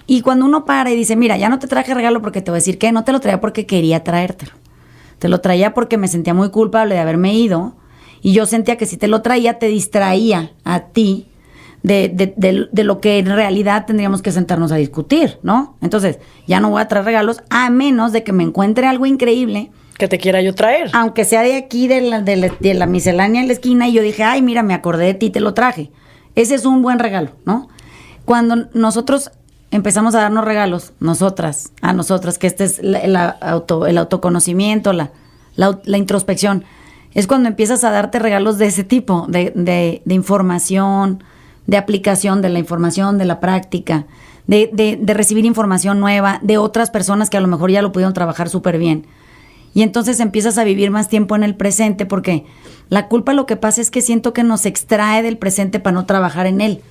Y cuando uno para y dice, mira, ya no te traje regalo porque te voy a decir que no te lo traía porque quería traértelo. Te lo traía porque me sentía muy culpable de haberme ido. Y yo sentía que si te lo traía, te distraía a ti de lo que en realidad tendríamos que sentarnos a discutir, ¿no? Entonces, ya no voy a traer regalos a menos de que me encuentre algo increíble, Que te quiera yo traer. aunque sea de aquí, de la miscelánea en la esquina, y yo dije, ay, mira, me acordé de ti, te lo traje. Ese es un buen regalo, ¿no? Cuando nosotros empezamos a darnos regalos, a nosotras, que este es el autoconocimiento, la introspección, es cuando empiezas a darte regalos de ese tipo, de información, de aplicación de la información, de la práctica, de recibir información nueva de otras personas que a lo mejor ya lo pudieron trabajar súper bien. Y entonces empiezas a vivir más tiempo en el presente, porque la culpa lo que pasa es que siento que nos extrae del presente para no trabajar en él.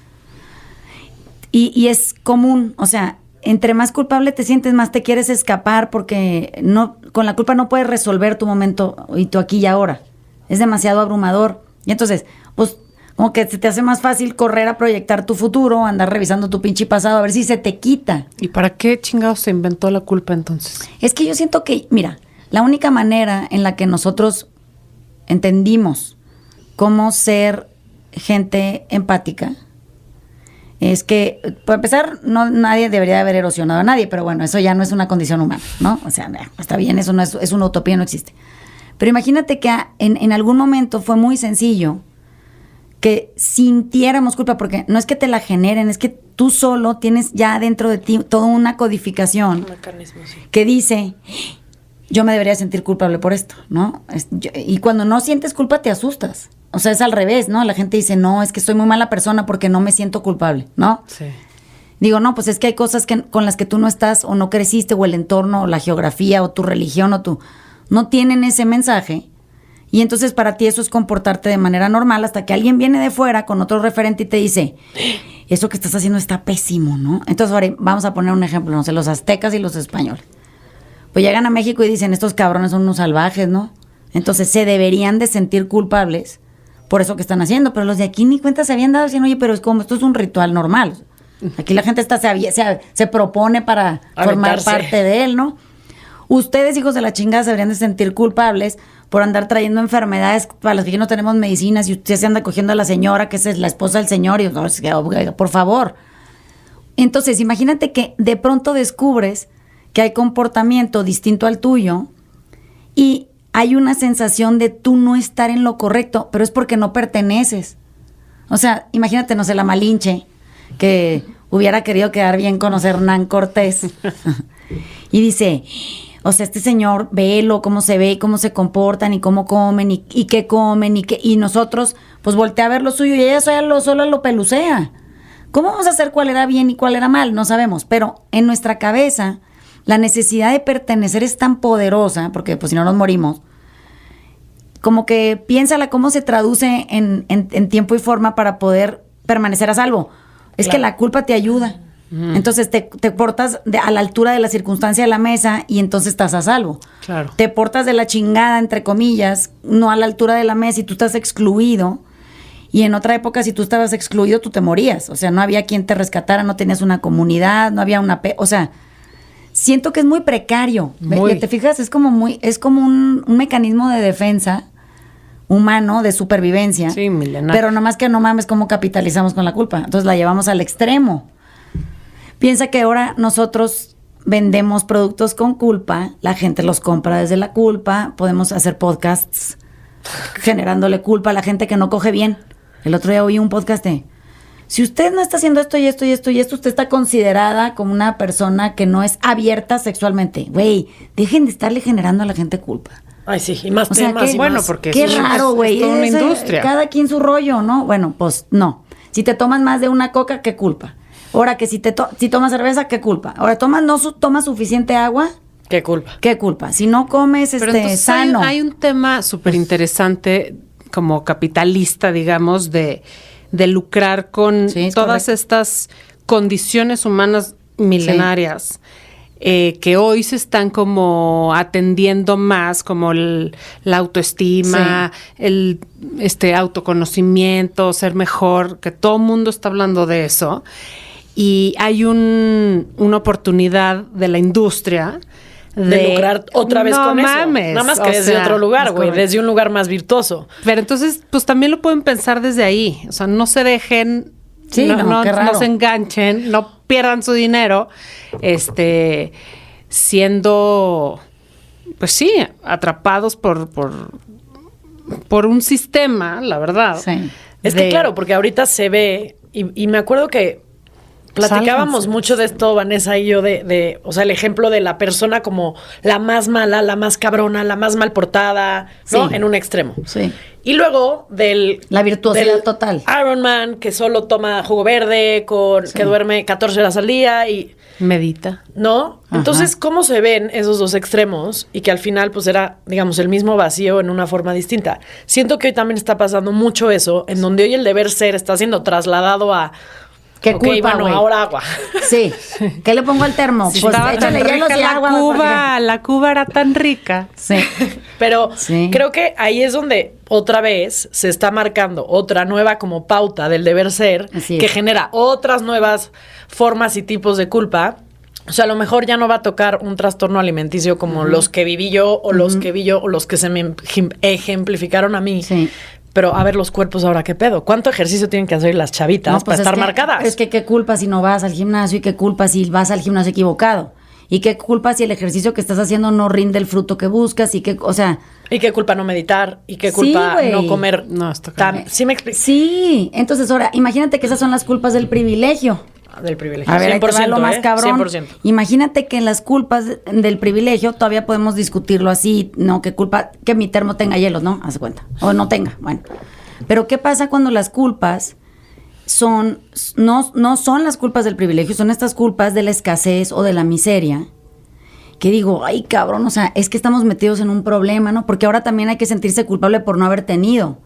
Y es común, o sea, entre más culpable te sientes, más te quieres escapar, porque con la culpa no puedes resolver tu momento y tu aquí y ahora. Es demasiado abrumador. Y entonces, pues, como que se te hace más fácil correr a proyectar tu futuro, andar revisando tu pinche pasado, a ver si se te quita. ¿Y para qué chingados se inventó la culpa entonces? Es que yo siento que, mira, la única manera en la que nosotros entendimos cómo ser gente empática es que, para empezar, nadie debería haber erosionado a nadie, pero bueno, eso ya no es una condición humana, ¿no? O sea, está bien, eso no es una utopía, no existe. Pero imagínate que en algún momento fue muy sencillo que sintiéramos culpa, porque no es que te la generen, es que tú solo tienes ya dentro de ti toda una codificación Mecanismo, sí. que dice, yo me debería sentir culpable por esto, ¿no? Y cuando no sientes culpa te asustas. O sea, es al revés, ¿no? La gente dice, no, es que soy muy mala persona porque no me siento culpable, ¿no? Sí. Digo, no, pues es que hay cosas con las que tú no estás o no creciste, o el entorno, o la geografía, o tu religión, no tienen ese mensaje. Y entonces para ti eso es comportarte de manera normal hasta que alguien viene de fuera con otro referente y te dice, eso que estás haciendo está pésimo, ¿no? Entonces ahora vamos a poner un ejemplo, no sé, los aztecas y los españoles. Pues llegan a México y dicen, estos cabrones son unos salvajes, ¿no? Entonces se deberían de sentir culpables por eso que están haciendo, pero los de aquí ni cuenta se habían dado, diciendo, oye, pero es como, esto es un ritual normal. Aquí la gente se propone para formar Aventarse. parte de él, ¿no? Ustedes, hijos de la chingada, se deberían de sentir culpables por andar trayendo enfermedades para las que ya no tenemos medicinas y usted se anda cogiendo a la señora, que es la esposa del señor, y no, por favor. Entonces, imagínate que de pronto descubres que hay comportamiento distinto al tuyo y hay una sensación de tú no estar en lo correcto, pero es porque no perteneces. O sea, imagínate, no sé, la Malinche, que hubiera querido quedar bien con Hernán Cortés. Y dice, o sea, este señor, velo, cómo se ve, cómo se comportan, y cómo comen, y qué comen, y nosotros, pues voltea a ver lo suyo, y ella solo lo pelucea. ¿Cómo vamos a hacer cuál era bien y cuál era mal? No sabemos, pero en nuestra cabeza la necesidad de pertenecer es tan poderosa, porque pues si no nos morimos, como que piénsala cómo se traduce en tiempo y forma para poder permanecer a salvo. Es que la culpa te ayuda. Entonces te portas a la altura de la circunstancia de la mesa y entonces estás a salvo. Claro. Te portas de la chingada, entre comillas, no a la altura de la mesa y tú estás excluido. Y en otra época, si tú estabas excluido, tú te morías. O sea, no había quien te rescatara, no tenías una comunidad, no había una... O sea, siento que es muy precario. ¿Te fijas? Es como un mecanismo de defensa humano, de supervivencia. Sí, milenario. Pero nomás que no mames cómo capitalizamos con la culpa. Entonces la llevamos al extremo. Piensa que ahora nosotros vendemos productos con culpa, la gente los compra desde la culpa, podemos hacer podcasts generándole culpa a la gente que no coge bien. El otro día oí un podcast de, si usted no está haciendo esto y esto y esto y esto, usted está considerada como una persona que no es abierta sexualmente. Güey, dejen de estarle generando a la gente culpa. Ay, sí, y más O sea, temas qué- y bueno, más. porque Qué sí, raro, güey. es toda una Ese- industria. Cada quien su rollo, ¿no? Bueno, pues no. Si te tomas más de una coca, ¿qué culpa? Ahora que si tomas cerveza, ¿qué culpa? Ahora tomas suficiente agua, Qué culpa. ¿qué culpa? Si no comes Pero entonces sano. hay un tema súper interesante como capitalista, digamos, de lucrar con Sí, es todas correcto. estas condiciones humanas milenarias. Que hoy se están como atendiendo más, como la autoestima, el autoconocimiento, ser mejor, que todo el mundo está hablando de eso. Y hay una oportunidad de la industria De lucrar otra vez no con mames, eso. Nada más o que desde sea, otro lugar, es güey. correcto. Desde un lugar más virtuoso. Pero entonces, pues también lo pueden pensar desde ahí. O sea, no se dejen, Sí, no, no, qué raro. no se enganchen, no pierdan su dinero, siendo, pues sí, atrapados por un sistema, la verdad. Sí. Es que claro, porque ahorita se ve, y me acuerdo que platicábamos Sálganse. mucho de esto, Vanessa y yo, o sea, el ejemplo de la persona como la más mala, la más cabrona, la más mal portada, ¿no? Sí. En un extremo. Sí. Y luego La virtuosidad total. Iron Man, que solo toma jugo verde, que duerme 14 horas al día y... Medita. ¿No? Ajá. Entonces, ¿cómo se ven esos dos extremos? Y que al final, pues, era, digamos, el mismo vacío en una forma distinta. Siento que hoy también está pasando mucho eso, en donde hoy el deber ser está siendo trasladado a... ¿Qué ok, culpa, bueno, güey? ahora agua. Sí. ¿Qué le pongo al termo? Si Pues estaba tan échale hielos rica y agua. la Cuba era tan rica. Sí. Pero Sí. creo que ahí es donde otra vez se está marcando otra nueva como pauta del deber ser, Así que es. genera otras nuevas formas y tipos de culpa. O sea, a lo mejor ya no va a tocar un trastorno alimenticio como los que viví yo o los que vi yo o los que se me ejemplificaron a mí. Sí. Pero a ver los cuerpos ahora, ¿qué pedo? ¿Cuánto ejercicio tienen que hacer las chavitas No, pues para es estar que- marcadas? Es que qué culpa si no vas al gimnasio y qué culpa si vas al gimnasio equivocado. Y qué culpa si el ejercicio que estás haciendo no rinde el fruto que buscas y qué, o sea, ¿Y qué culpa no meditar? ¿Y qué Sí, culpa güey. no comer? No, está tan... cañón. ¿Sí me explico? sí. Entonces ahora, imagínate que esas son las culpas del privilegio. Del privilegio. A ver, ahí te va lo más cabrón. 100%. Imagínate que las culpas del privilegio todavía podemos discutirlo así, no, que culpa, que mi termo tenga hielos, ¿no? Haz de cuenta. O no tenga, bueno. Pero ¿qué pasa cuando las culpas no son las culpas del privilegio, son estas culpas de la escasez o de la miseria? Que digo, ay cabrón, o sea, es que estamos metidos en un problema, ¿no? Porque ahora también hay que sentirse culpable por no haber tenido.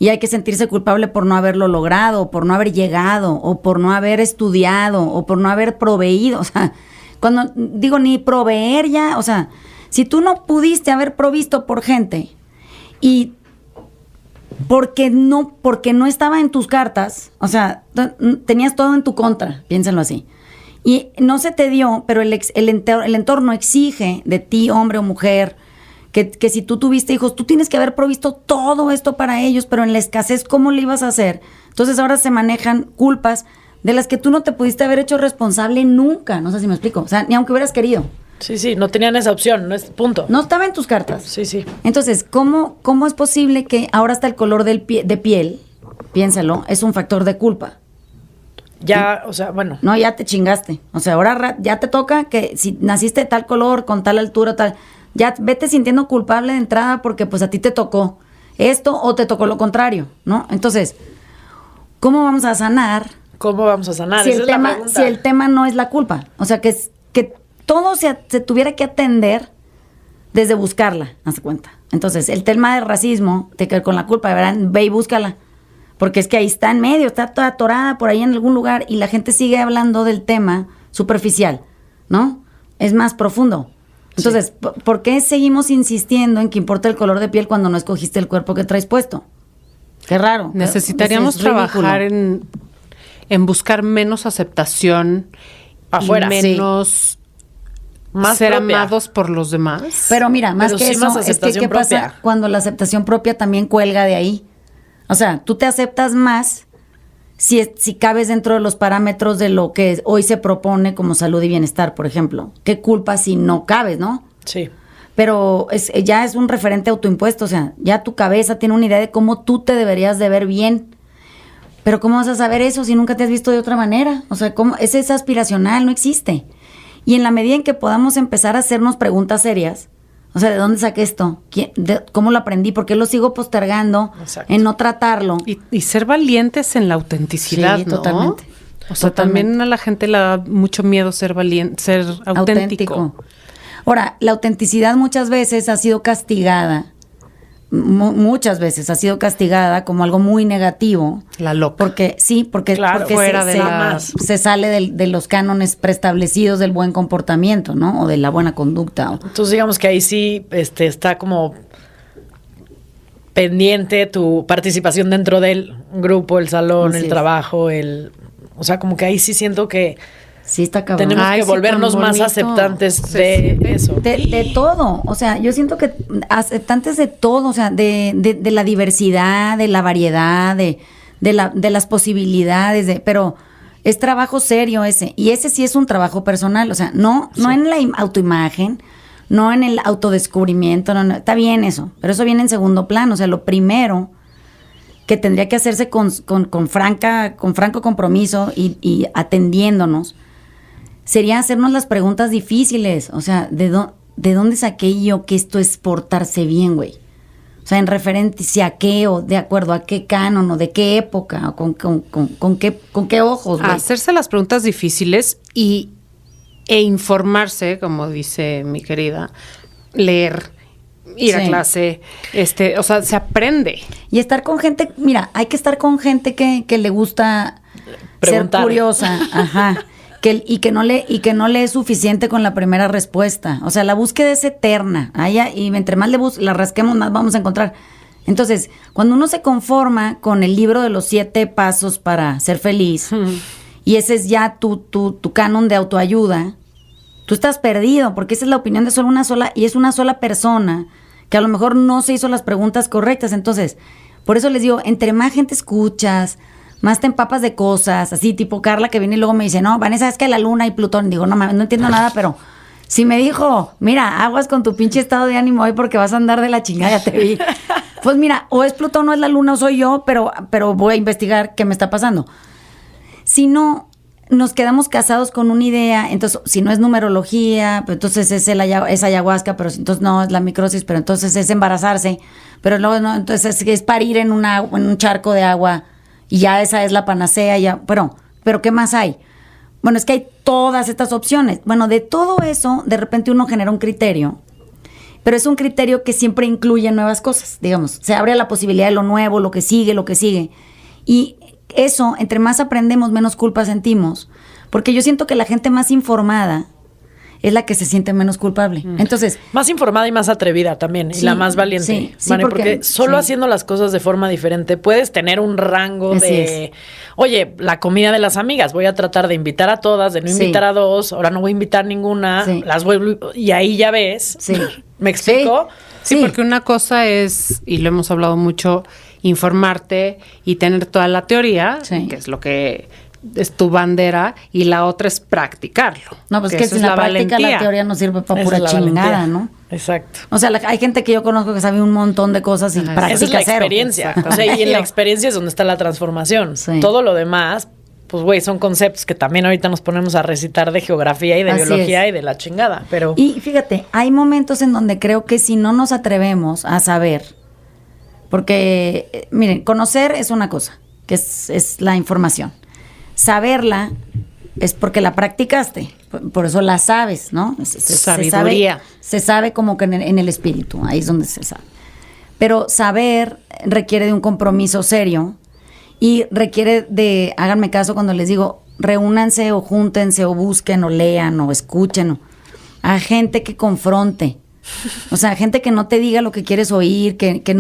Y hay que sentirse culpable por no haberlo logrado, o por no haber llegado, o por no haber estudiado, o por no haber proveído. O sea, cuando digo ni proveer ya, o sea, si tú no pudiste haber provisto por gente y porque no estaba en tus cartas, o sea, tenías todo en tu contra, piénsenlo así. Y no se te dio, pero el entorno exige de ti, hombre o mujer, que si tú tuviste hijos, tú tienes que haber provisto todo esto para ellos, pero en la escasez, ¿cómo le ibas a hacer? Entonces ahora se manejan culpas de las que tú no te pudiste haber hecho responsable nunca. No sé si me explico. O sea, ni aunque hubieras querido. Sí, no tenían esa opción, no es punto. No estaba en tus cartas. Sí. Entonces, ¿cómo es posible que ahora hasta el color de piel, piénsalo, es un factor de culpa? Ya, o sea, bueno. No, ya te chingaste. O sea, ahora ya te toca que si naciste de tal color, con tal altura, tal, ya vete sintiendo culpable de entrada porque pues a ti te tocó esto o te tocó lo contrario, ¿no? Entonces, ¿cómo vamos a sanar? ¿Cómo vamos a sanar? Si Esa el es tema, la pregunta. si el tema no es la culpa. O sea, que todo se tuviera que atender desde buscarla, haz cuenta. Entonces, el tema del racismo, con la culpa, ¿verdad? Ve y búscala. Porque es que ahí está en medio, está toda atorada por ahí en algún lugar y la gente sigue hablando del tema superficial, ¿no? Es más profundo. Entonces, ¿por qué seguimos insistiendo en que importa el color de piel cuando no escogiste el cuerpo que traes puesto? Qué raro. Necesitaríamos Es ridículo. trabajar en buscar menos aceptación Afuera, y menos Más ser propia. amados por los demás. Pero mira, más Pero que sí eso, más es que aceptación ¿qué pasa propia. cuando la aceptación propia también cuelga de ahí? O sea, tú te aceptas más si cabes dentro de los parámetros de lo que hoy se propone como salud y bienestar, por ejemplo. ¿Qué culpa si no cabes, no? Sí. Pero ya es un referente autoimpuesto, o sea, ya tu cabeza tiene una idea de cómo tú te deberías de ver bien. Pero ¿cómo vas a saber eso si nunca te has visto de otra manera? O sea, ¿cómo? Ese es aspiracional, no existe. Y en la medida en que podamos empezar a hacernos preguntas serias, o sea, ¿de dónde saqué esto? ¿Cómo lo aprendí? ¿Por qué lo sigo postergando Exacto. en no tratarlo? Y ser valientes en la autenticidad, Sí, ¿no? totalmente. O sea, Totalmente. también a la gente le da mucho miedo ser valiente, ser auténtico. Ahora, la autenticidad muchas veces ha sido castigada, muchas veces ha sido castigada como algo muy negativo. La loca. Porque Claro, fuera de se sale de los cánones preestablecidos del buen comportamiento, ¿no? O de la buena conducta. Entonces digamos que ahí sí está como pendiente tu participación dentro del grupo, el salón, Así el es. trabajo, o sea, como que ahí sí siento que Sí, está cabrón. tenemos Ay, que sí, volvernos tan más bonito. aceptantes Se de siente. eso. De todo, o sea, yo siento que aceptantes de todo, o sea, de la diversidad, de la variedad, de las posibilidades, pero es trabajo serio ese, y ese sí es un trabajo personal, o sea, no en la autoimagen, no en el autodescubrimiento, no, está bien eso, pero eso viene en segundo plano, o sea, lo primero que tendría que hacerse con franco compromiso y atendiéndonos, sería hacernos las preguntas difíciles. O sea, ¿de dónde saqué yo que esto es portarse bien, güey? O sea, en referencia a qué, o de acuerdo a qué canon, o de qué época, o con qué ojos, güey. Hacerse las preguntas difíciles e informarse, como dice mi querida, leer, ir a Sí. clase, o sea, se aprende. Y estar con gente, mira, hay que estar con gente que le gusta Preguntar. ser curiosa, ajá. Y que no le es suficiente con la primera respuesta. O sea, la búsqueda es eterna. Y entre más la rasquemos, más vamos a encontrar. Entonces, cuando uno se conforma con el libro de los 7 pasos para ser feliz, y ese es ya tu canon de autoayuda, tú estás perdido, porque esa es la opinión de una sola persona, que a lo mejor no se hizo las preguntas correctas. Entonces, por eso les digo, entre más gente escuchas, más te empapas de cosas, así tipo Carla que viene y luego me dice, no, Vanessa, es que la luna y Plutón. Digo, no mames, no entiendo nada, pero si me dijo, mira, aguas con tu pinche estado de ánimo hoy porque vas a andar de la chingada, ya te vi. Pues mira, o es Plutón o es la luna o soy yo, pero voy a investigar qué me está pasando. Si no, nos quedamos casados con una idea, entonces, si no es numerología, pues entonces es ayahuasca, pero entonces no, es la microsis, pero entonces es embarazarse, pero luego no, entonces es parir en un charco de agua, y ya esa es la panacea, ya, pero ¿qué más hay? Bueno, es que hay todas estas opciones. Bueno, de todo eso, de repente uno genera un criterio, pero es un criterio que siempre incluye nuevas cosas, digamos. Se abre a la posibilidad de lo nuevo, lo que sigue. Y eso, entre más aprendemos, menos culpa sentimos. Porque yo siento que la gente más informada es la que se siente menos culpable. Entonces, Más informada y más atrevida también, Sí, y la más valiente. sí, sí, Vane, porque- porque solo sí. haciendo las cosas de forma diferente puedes tener un rango Así de, oye, la comida de las amigas, voy a tratar de invitar a todas, de no Sí. invitar a 2, ahora no voy a invitar ninguna, Sí. y ahí ya ves. Sí. ¿Me explico? Sí, porque una cosa es, y lo hemos hablado mucho, informarte y tener toda la teoría, Sí. que es lo que es tu bandera, y la otra es practicarlo. No, pues que eso sin es la práctica valentía. la teoría no sirve para Esa pura es la chingada, valentía. ¿no? Exacto. O sea, hay gente que yo conozco que sabe un montón de cosas y Ajá, practica Esa es la cero. experiencia. O sea, y en la experiencia es donde está la transformación. Sí. Todo lo demás, pues, güey, son conceptos que también ahorita nos ponemos a recitar de geografía y de Así biología es. y de la chingada. Pero Y fíjate, hay momentos en donde creo que si no nos atrevemos a saber, porque, miren, conocer es una cosa, que es la información. Saberla es porque la practicaste, por eso la sabes, ¿no? Sabiduría. Se sabe como que en el espíritu, ahí es donde se sabe. Pero saber requiere de un compromiso serio y requiere de, háganme caso cuando les digo, reúnanse o júntense o busquen o lean o escuchen a gente que confronte. O sea, gente que no te diga lo que quieres oír, que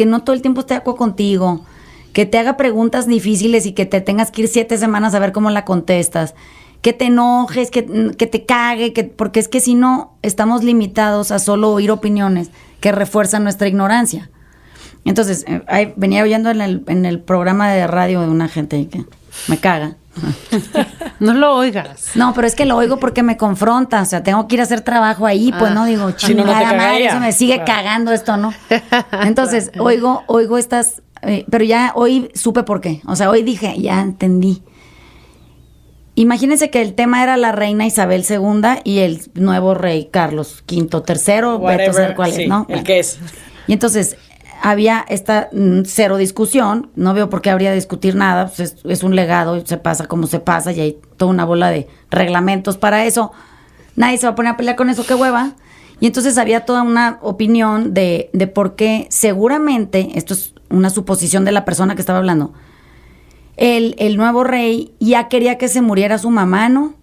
no todo el tiempo esté de acuerdo contigo, que te haga preguntas difíciles y que te tengas que ir 7 semanas a ver cómo la contestas, que te enojes, que te cague, porque es que si no, estamos limitados a solo oír opiniones que refuerzan nuestra ignorancia. Entonces, venía oyendo en el programa de radio de una gente que me caga. No lo oigas. No, pero es que lo oigo porque me confronta, o sea, tengo que ir a hacer trabajo ahí, pues no digo, Si no, no te chingada madre, cagaría. eso me sigue Claro. cagando esto, ¿no? Entonces, oigo estas, pero ya hoy supe por qué, o sea, hoy dije, ya entendí. Imagínense que el tema era la reina Isabel II y el nuevo rey Carlos V, III, vete a saber cuál sí, es, ¿no? el que es. Y entonces había esta cero discusión, no veo por qué habría de discutir nada, pues es un legado, se pasa como se pasa y hay toda una bola de reglamentos para eso. Nadie se va a poner a pelear con eso, qué hueva. Y entonces había toda una opinión de por qué seguramente, esto es una suposición de la persona que estaba hablando, el nuevo rey ya quería que se muriera su mamá, ¿no?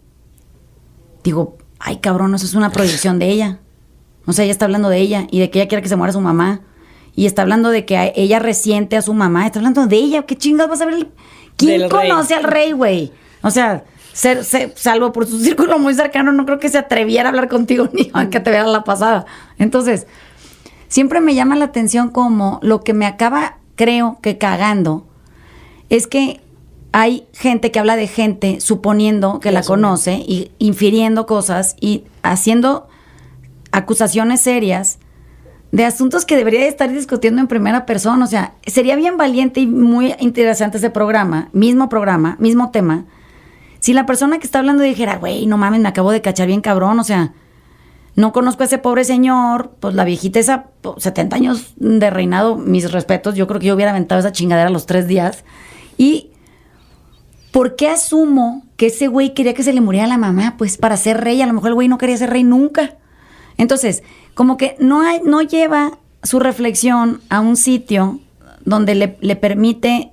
Digo, ay cabrón, eso es una proyección de ella. O sea, ella está hablando de ella y de que ella quiere que se muera su mamá. Y está hablando de que ella resiente a su mamá. Está hablando de ella. ¿Qué chingas vas a ver? ¿Quién Del conoce rey. al rey, güey? O sea, salvo por su círculo muy cercano, no creo que se atreviera a hablar contigo ni aunque te vea la pasada. Entonces, siempre me llama la atención como lo que me acaba, creo que cagando, es que hay gente que habla de gente suponiendo que la conoce y infiriendo cosas y haciendo acusaciones serias de asuntos que debería estar discutiendo en primera persona. O sea, sería bien valiente y muy interesante ese programa, mismo tema, si la persona que está hablando dijera, güey, no mames, me acabo de cachar bien cabrón, o sea, no conozco a ese pobre señor, pues la viejita esa, 70 años de reinado, mis respetos, yo creo que yo hubiera aventado esa chingadera a los 3 días. Y ¿por qué asumo que ese güey quería que se le muriera la mamá? Pues para ser rey, a lo mejor el güey no quería ser rey nunca. Entonces, como que no lleva su reflexión a un sitio donde le permite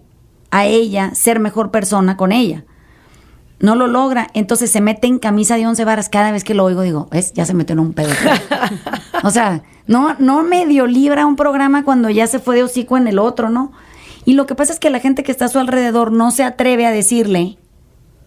a ella ser mejor persona con ella. No lo logra, entonces se mete en camisa de 11 varas. Cada vez que lo oigo digo, ¿ves? Ya se metió en un pedo. O sea, no medio libra un programa cuando ya se fue de hocico en el otro, ¿no? Y lo que pasa es que la gente que está a su alrededor no se atreve a decirle,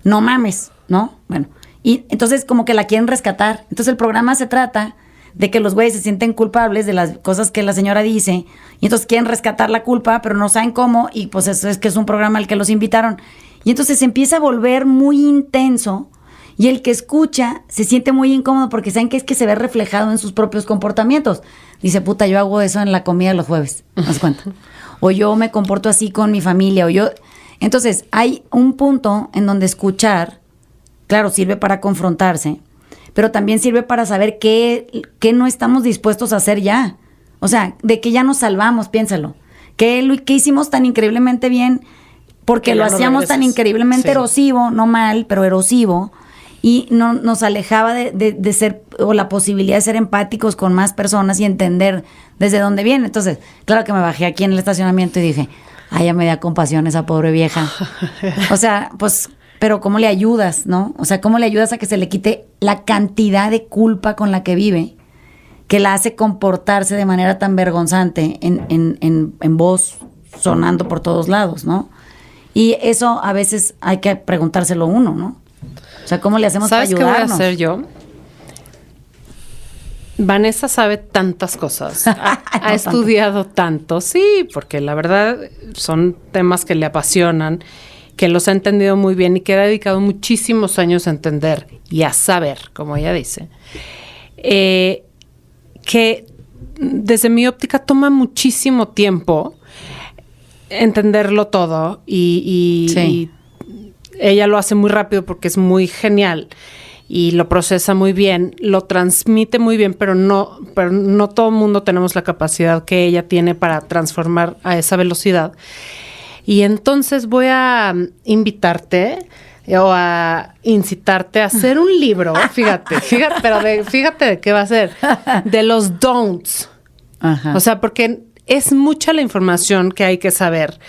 no mames, ¿no? Bueno, y entonces como que la quieren rescatar. Entonces el programa se trata de que los güeyes se sienten culpables de las cosas que la señora dice y entonces quieren rescatar la culpa, pero no saben cómo, y pues eso es que es un programa al que los invitaron. Y entonces se empieza a volver muy intenso y el que escucha se siente muy incómodo porque saben que es que se ve reflejado en sus propios comportamientos. Dice, puta, yo hago eso en la comida los jueves, ¿das cuenta? O yo me comporto así con mi familia, o yo... Entonces, hay un punto en donde escuchar, claro, sirve para confrontarse, pero también sirve para saber qué no estamos dispuestos a hacer ya. O sea, de que ya nos salvamos, piénsalo. ¿Qué hicimos tan increíblemente bien? Porque Que lo ya no hacíamos tan regresas. increíblemente Sí. erosivo, no mal, pero erosivo, y no, nos alejaba de ser, o la posibilidad de ser empáticos con más personas y entender desde dónde viene. Entonces, claro que me bajé aquí en el estacionamiento y dije, ay, ya me da compasión esa pobre vieja. O sea, pues, pero ¿cómo le ayudas, no? O sea, ¿cómo le ayudas a que se le quite la cantidad de culpa con la que vive, que la hace comportarse de manera tan vergonzante en voz sonando por todos lados, ¿no? Y eso a veces hay que preguntárselo uno, ¿no? O sea, ¿cómo le hacemos para ¿Sabes qué voy a ayudarnos? hacer yo? Vanessa sabe tantas cosas, ha estudiado tanto, sí, porque la verdad son temas que le apasionan, que los ha entendido muy bien y que ha dedicado muchísimos años a entender y a saber, como ella dice, que desde mi óptica toma muchísimo tiempo entenderlo todo y ella lo hace muy rápido porque es muy genial y lo procesa muy bien, lo transmite muy bien, pero no todo el mundo tenemos la capacidad que ella tiene para transformar a esa velocidad. Y entonces voy a invitarte o a incitarte a hacer un libro, fíjate, pero fíjate de qué va a ser, de los don'ts. Ajá. O sea, porque es mucha la información que hay que saber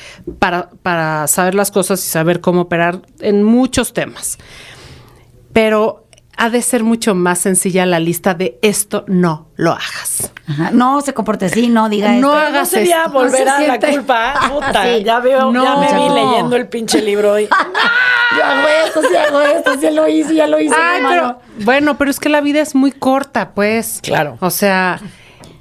para saber las cosas y saber cómo operar en muchos temas. Pero ha de ser mucho más sencilla la lista de esto no lo hagas. Ajá. No se comporte así, no diga No esto. hagas No sería esto. volver No se a la siente. culpa. Puta, Sí. ya veo, No. ya me vi leyendo el pinche libro hoy. Yo hago esto, sí lo hice, ya lo hice. Ay, hermano. pero es que la vida es muy corta, pues. Claro. O sea,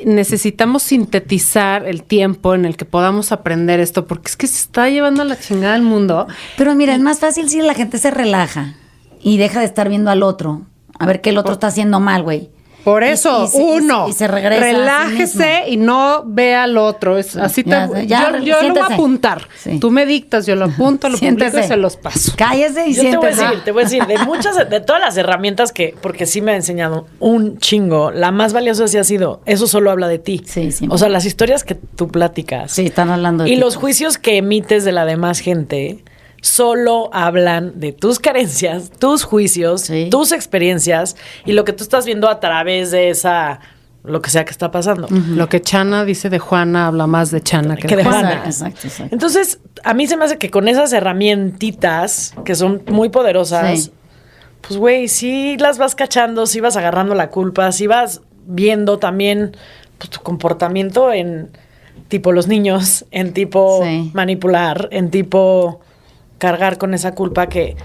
necesitamos sintetizar el tiempo en el que podamos aprender esto, porque es que se está llevando a la chingada el mundo. Pero mira, es más fácil si la gente se relaja y deja de estar viendo al otro, a ver qué el otro está haciendo mal, güey. Por eso, Y se regresa a sí relájese mismo. y no vea al otro. Es así Ya, yo lo voy a siéntese. apuntar. Sí. Tú me dictas, yo lo apunto, lo publico Siéntese. y se los paso. Cállese y Yo te voy siéntese. a decir, de todas las herramientas porque sí me ha enseñado un chingo, la más valiosa sí ha sido, eso solo habla de ti. Sí, sí. O sea, las historias que tú platicas. Sí, están hablando de Y ti. los juicios que emites de la demás gente solo hablan de tus carencias, tus juicios, Sí. tus experiencias y lo que tú estás viendo a través de lo que sea que está pasando. Lo que Chana dice de Juana habla más de Chana que Que de de Juana. Juana. Exacto. Entonces, a mí se me hace que con esas herramientitas que son muy poderosas, Sí. pues güey, sí las vas cachando, sí vas agarrando la culpa, sí vas viendo también pues, tu comportamiento en tipo los niños, en tipo Sí. manipular, en tipo cargar con esa culpa que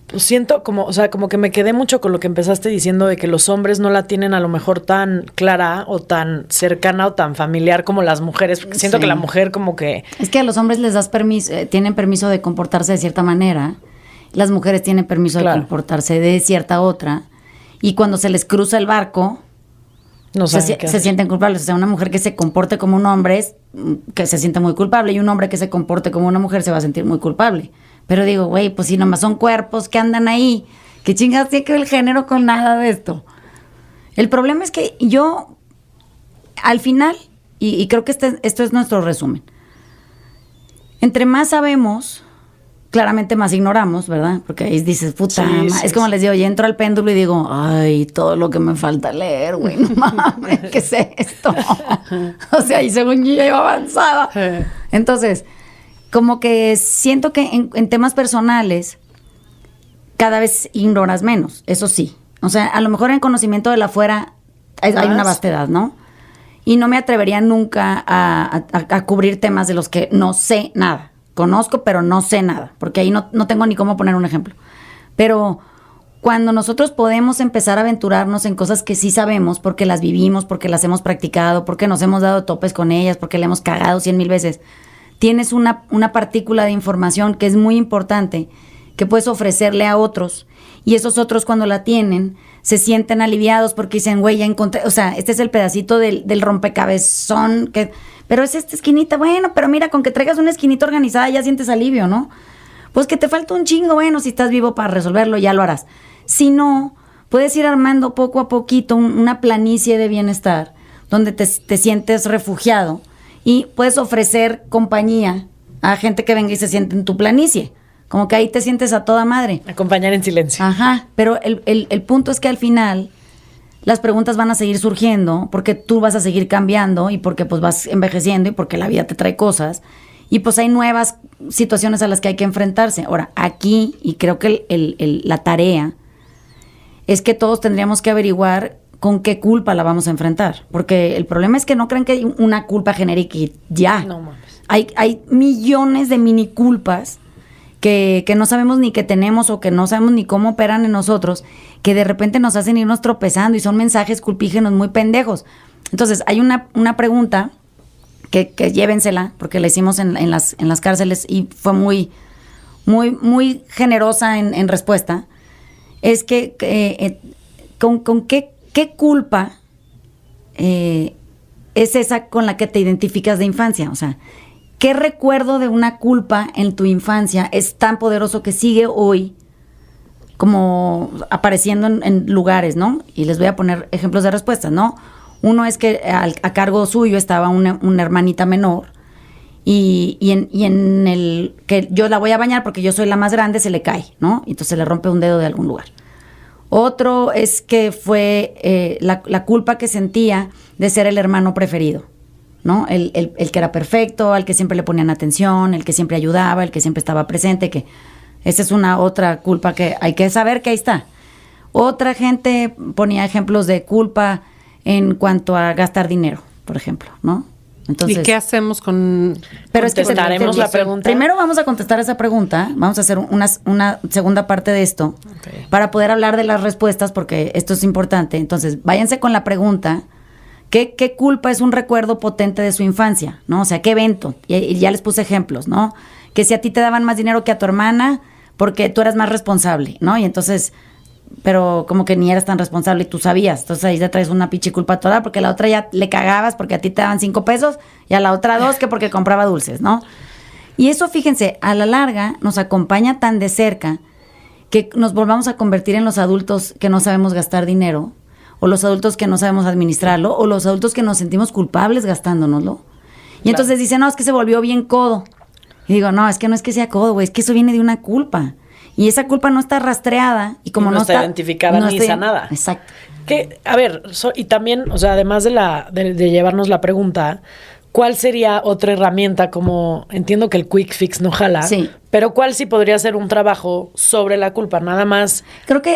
pues siento como que me quedé mucho con lo que empezaste diciendo de que los hombres no la tienen a lo mejor tan clara o tan cercana o tan familiar como las mujeres, porque siento Sí. que la mujer como que Es que a los hombres les das permiso, tienen permiso de comportarse de cierta manera, las mujeres tienen permiso Claro. de comportarse de cierta otra, y cuando se les cruza el barco, no se, saben qué se hacer. sienten culpables. O sea, una mujer que se comporte como un hombre que se siente muy culpable, y un hombre que se comporte como una mujer se va a sentir muy culpable. Pero digo, güey, pues si nomás son cuerpos que andan ahí, ¿qué chingados tiene que ver el género con nada de esto? El problema es que yo, al final, y creo que esto es nuestro resumen, entre más sabemos, claramente más ignoramos, ¿verdad? Porque ahí dices, puta, Sí, sí, es como sí. les digo, yo entro al péndulo y digo, ay, todo lo que me falta leer, güey, no mames, ¿qué es esto? O sea, y según yo ya iba avanzada. Entonces, como que siento que en temas personales cada vez ignoras menos, eso sí. O sea, a lo mejor en conocimiento de la afuera hay una vastedad, ¿no? Y no me atrevería nunca a cubrir temas de los que no sé nada. Conozco, pero no sé nada, porque ahí no tengo ni cómo poner un ejemplo. Pero cuando nosotros podemos empezar a aventurarnos en cosas que sí sabemos, porque las vivimos, porque las hemos practicado, porque nos hemos dado topes con ellas, porque le hemos cagado 100,000 veces, tienes una partícula de información que es muy importante, que puedes ofrecerle a otros, y esos otros cuando la tienen se sienten aliviados porque dicen, güey, ya encontré, o sea, este es el pedacito del rompecabezón, pero es esta esquinita, bueno, pero mira, con que traigas una esquinita organizada ya sientes alivio, ¿no? Pues que te falta un chingo, bueno, si estás vivo para resolverlo, ya lo harás. Si no, puedes ir armando poco a poquito una planicie de bienestar donde te sientes refugiado y puedes ofrecer compañía a gente que venga y se siente en tu planicie. Como que ahí te sientes a toda madre. Acompañar en silencio. Ajá, pero el punto es que al final las preguntas van a seguir surgiendo porque tú vas a seguir cambiando y porque pues vas envejeciendo y porque la vida te trae cosas y pues hay nuevas situaciones a las que hay que enfrentarse. Ahora, aquí, y creo que la tarea es que todos tendríamos que averiguar con qué culpa la vamos a enfrentar, porque el problema es que no crean que hay una culpa genérica y ya. No mames. Hay millones de mini culpas que no sabemos ni que tenemos o que no sabemos ni cómo operan en nosotros, que de repente nos hacen irnos tropezando y son mensajes culpígenos muy pendejos. Entonces, hay una pregunta que llévensela, porque la hicimos en las cárceles y fue muy, muy, muy generosa en respuesta. Es que con qué culpa es esa con la que te identificas de infancia. O sea, ¿qué recuerdo de una culpa en tu infancia es tan poderoso que sigue hoy como apareciendo en lugares, ¿no? Y les voy a poner ejemplos de respuestas, ¿no? Uno es que a cargo suyo estaba una hermanita menor y en el que yo la voy a bañar porque yo soy la más grande, se le cae, ¿no? Y entonces se le rompe un dedo de algún lugar. Otro es que fue la culpa que sentía de ser el hermano preferido, ¿no? El que era perfecto, al que siempre le ponían atención, el que siempre ayudaba, el que siempre estaba presente, que esa es una otra culpa que hay que saber que ahí está. Otra gente ponía ejemplos de culpa en cuanto a gastar dinero, por ejemplo, ¿no? Entonces, ¿y qué hacemos con...? Pero es que contestaremos la pregunta. Primero vamos a contestar esa pregunta, vamos a hacer una segunda parte de esto, para poder hablar de las respuestas, porque esto es importante. Entonces, váyanse con la pregunta, ¿qué culpa es un recuerdo potente de su infancia? ¿No? O sea, ¿qué evento? Y ya les puse ejemplos, ¿no? Que si a ti te daban más dinero que a tu hermana, porque tú eras más responsable, ¿no? Y entonces, pero como que ni eras tan responsable y tú sabías. Entonces ahí te traes una pinche culpa toda, porque a la otra ya le cagabas porque a ti te daban 5 pesos y a la otra 2 que porque compraba dulces, ¿no? Y eso, fíjense, a la larga nos acompaña tan de cerca que nos volvamos a convertir en los adultos que no sabemos gastar dinero, o los adultos que no sabemos administrarlo, o los adultos que nos sentimos culpables gastándonoslo. Y entonces dicen, no, es que se volvió bien codo. Y digo, no, es que no es que sea codo, güey, es que eso viene de una culpa. Y esa culpa no está rastreada y como no está identificada ni sanada. Exacto. Que, a ver, y también, o sea, además de llevarnos la pregunta, ¿cuál sería otra herramienta? Como entiendo que el quick fix no jala, sí, pero ¿cuál sí podría ser un trabajo sobre la culpa? Nada más. Creo que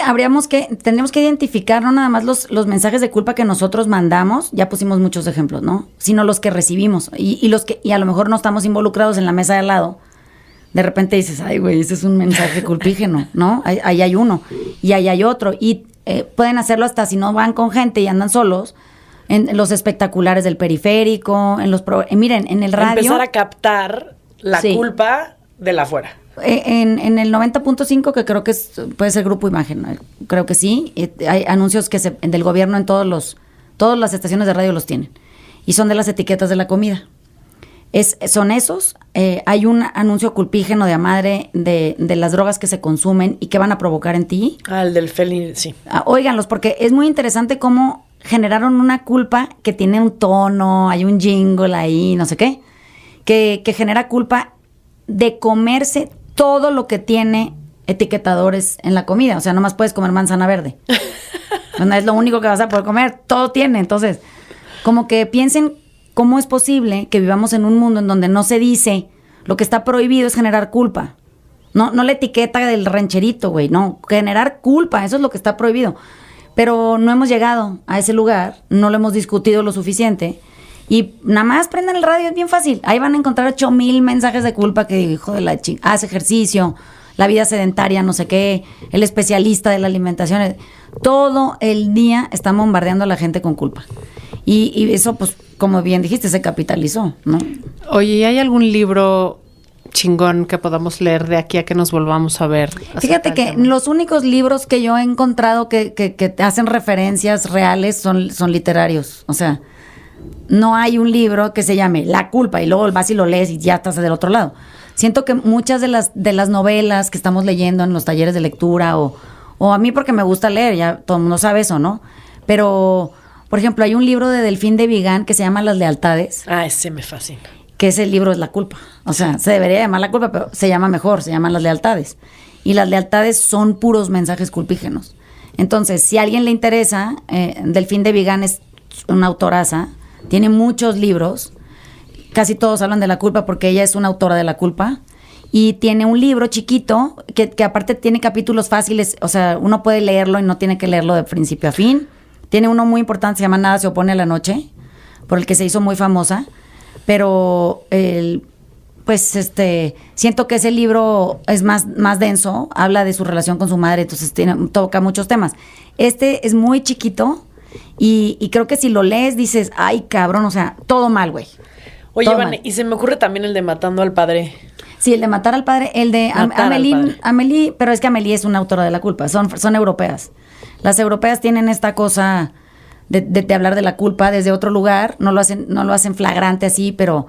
tendríamos que identificar no nada más los mensajes de culpa que nosotros mandamos, ya pusimos muchos ejemplos, ¿no? Sino los que recibimos y a lo mejor no estamos involucrados en la mesa de al lado. De repente dices, ay, güey, ese es un mensaje culpígeno, ¿no? Ahí hay uno y ahí hay otro. Y pueden hacerlo hasta si no van con gente y andan solos, en los espectaculares del periférico, miren, en el radio. Empezar a captar la culpa de la afuera. En el 90.5, que creo que puede ser Grupo Imagen, creo que sí, hay anuncios del gobierno en todas las estaciones de radio los tienen. Y son de las etiquetas de la comida. Son esos. Hay un anuncio culpígeno de a madre de las drogas que se consumen y que van a provocar en ti. El del felín, sí. Óiganlos, porque es muy interesante cómo generaron una culpa que tiene un tono, hay un jingle ahí, no sé qué, que genera culpa de comerse todo lo que tiene etiquetadores en la comida. O sea, nomás puedes comer manzana verde. No es lo único que vas a poder comer, todo tiene. Entonces, como que piensen cómo es posible que vivamos en un mundo en donde no se dice lo que está prohibido es generar culpa. No la etiqueta del rancherito, güey, no, generar culpa, eso es lo que está prohibido. Pero no hemos llegado a ese lugar, no lo hemos discutido lo suficiente. Y nada más prendan el radio, es bien fácil. Ahí van a encontrar 8,000 mensajes de culpa que, hijo de la chingada, haz ejercicio, la vida sedentaria, no sé qué, el especialista de la alimentación. Todo el día están bombardeando a la gente con culpa. Y eso, pues, como bien dijiste, se capitalizó, ¿no? Oye, ¿y hay algún libro chingón que podamos leer de aquí a que nos volvamos a ver? Fíjate que los únicos libros que yo he encontrado que hacen referencias reales son literarios. O sea, no hay un libro que se llame La culpa y luego vas y lo lees y ya estás del otro lado. Siento que muchas de las novelas que estamos leyendo en los talleres de lectura o a mí porque me gusta leer, ya todo el mundo sabe eso, ¿no? Pero, por ejemplo, hay un libro de Delfín de Vigan que se llama Las lealtades. Ese me fascina. Que ese libro es la culpa. O sea, se debería llamar La culpa, pero se llama mejor, se llaman Las lealtades. Y las lealtades son puros mensajes culpígenos. Entonces, si a alguien le interesa, Delfín de Vigan es una autoraza, tiene muchos libros, casi todos hablan de la culpa porque ella es una autora de la culpa. Y tiene un libro chiquito que aparte tiene capítulos fáciles, o sea, uno puede leerlo y no tiene que leerlo de principio a fin. Tiene uno muy importante, se llama Nada se opone a la noche, por el que se hizo muy famosa, pero pues siento que ese libro es más denso, habla de su relación con su madre, entonces toca muchos temas. Este es muy chiquito y creo que si lo lees dices, ay, cabrón, o sea, todo mal, güey. Oye, Todo Vane, mal. y se me ocurre también el de Matando al Padre. Sí, el de Matar al Padre, el de Matar al padre. Amélie, pero es que Amélie es una autora de la culpa, son europeas. Las europeas tienen esta cosa de hablar de la culpa desde otro lugar, no lo hacen flagrante así, pero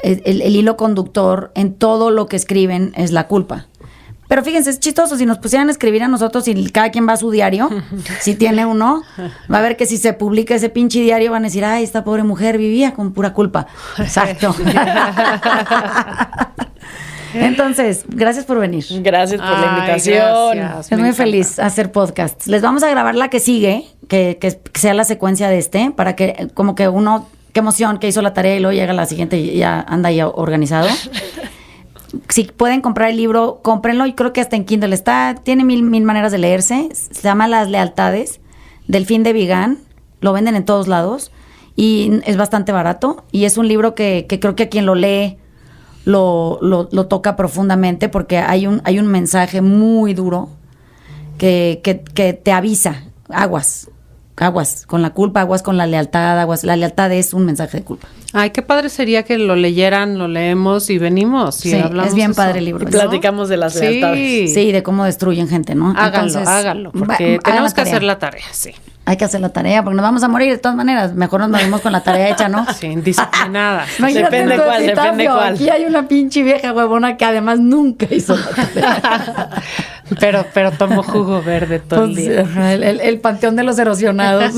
el hilo conductor en todo lo que escriben es la culpa. Pero fíjense, es chistoso, si nos pusieran a escribir a nosotros y cada quien va a su diario, si tiene uno, va a ver que si se publica ese pinche diario van a decir, ay, esta pobre mujer vivía con pura culpa. Exacto. Entonces, gracias por venir. Gracias por la Ay, invitación. gracias. Estoy Me muy encanta. feliz hacer podcasts. Les vamos a grabar la que sigue, que sea la secuencia de para que como que uno, qué emoción, que hizo la tarea y luego llega la siguiente y ya anda ya organizado. Si pueden comprar el libro, cómprenlo. Y creo que hasta en Kindle tiene mil maneras de leerse. Se llama Las Lealtades, del fin de Vigan. Lo venden en todos lados y es bastante barato. Y es un libro que creo que a quien lo lee lo toca profundamente porque hay un mensaje muy duro que te avisa. Aguas con la culpa, aguas con la lealtad, aguas. La lealtad es un mensaje de culpa. Ay, qué padre sería que lo leyeran, lo leemos y venimos y Sí, hablamos es bien eso. padre el libro. Y platicamos de las lealtades. Sí, de cómo destruyen gente, ¿no? Háganlo, porque hagan tenemos la que tarea. hacer la tarea, sí. Hay que hacer la tarea, porque nos vamos a morir de todas maneras. Mejor nos morimos con la tarea hecha, ¿no? Sí, indisciplinada. Imagínate Depende en tu cuál, epitafio, depende cuál. Aquí hay una pinche vieja huevona que además nunca hizo la tarea. pero tomo jugo verde todo el Pues, día. el panteón de los erosionados.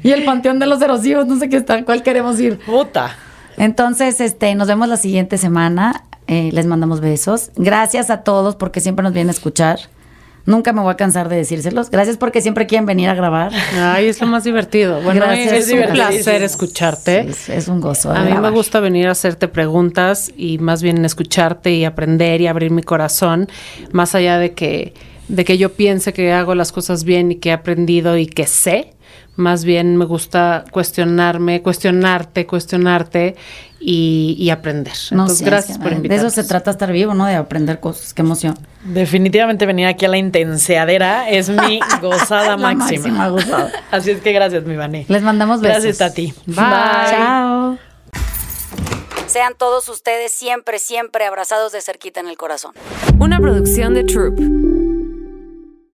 Y el panteón de los erosivos, no sé qué está, ¿cuál queremos ir? Puta. Entonces, nos vemos la siguiente semana. Les mandamos besos. Gracias a todos porque siempre nos vienen a escuchar. Nunca me voy a cansar de decírselos. Gracias porque siempre quieren venir a grabar. Ay, es lo más divertido. Bueno, Gracias. es un Divertidísimo. placer escucharte. Es un gozo. A mí me grabar. gusta venir a hacerte preguntas y más bien escucharte y aprender y abrir mi corazón, más allá de que yo piense que hago las cosas bien y que he aprendido y que sé. Más bien me gusta cuestionarte y aprender. No, Entonces, sí, gracias es que, por de invitarnos. eso se trata estar vivo, ¿no? De aprender cosas. Qué emoción. Definitivamente venir aquí a la intenseadera es mi gozada La máxima. máxima gozada. Así es que gracias, mi Vane. Les mandamos besos. Gracias, Tati. Bye. Chao. Sean todos ustedes siempre, siempre abrazados de cerquita en el corazón. Una producción de Troop.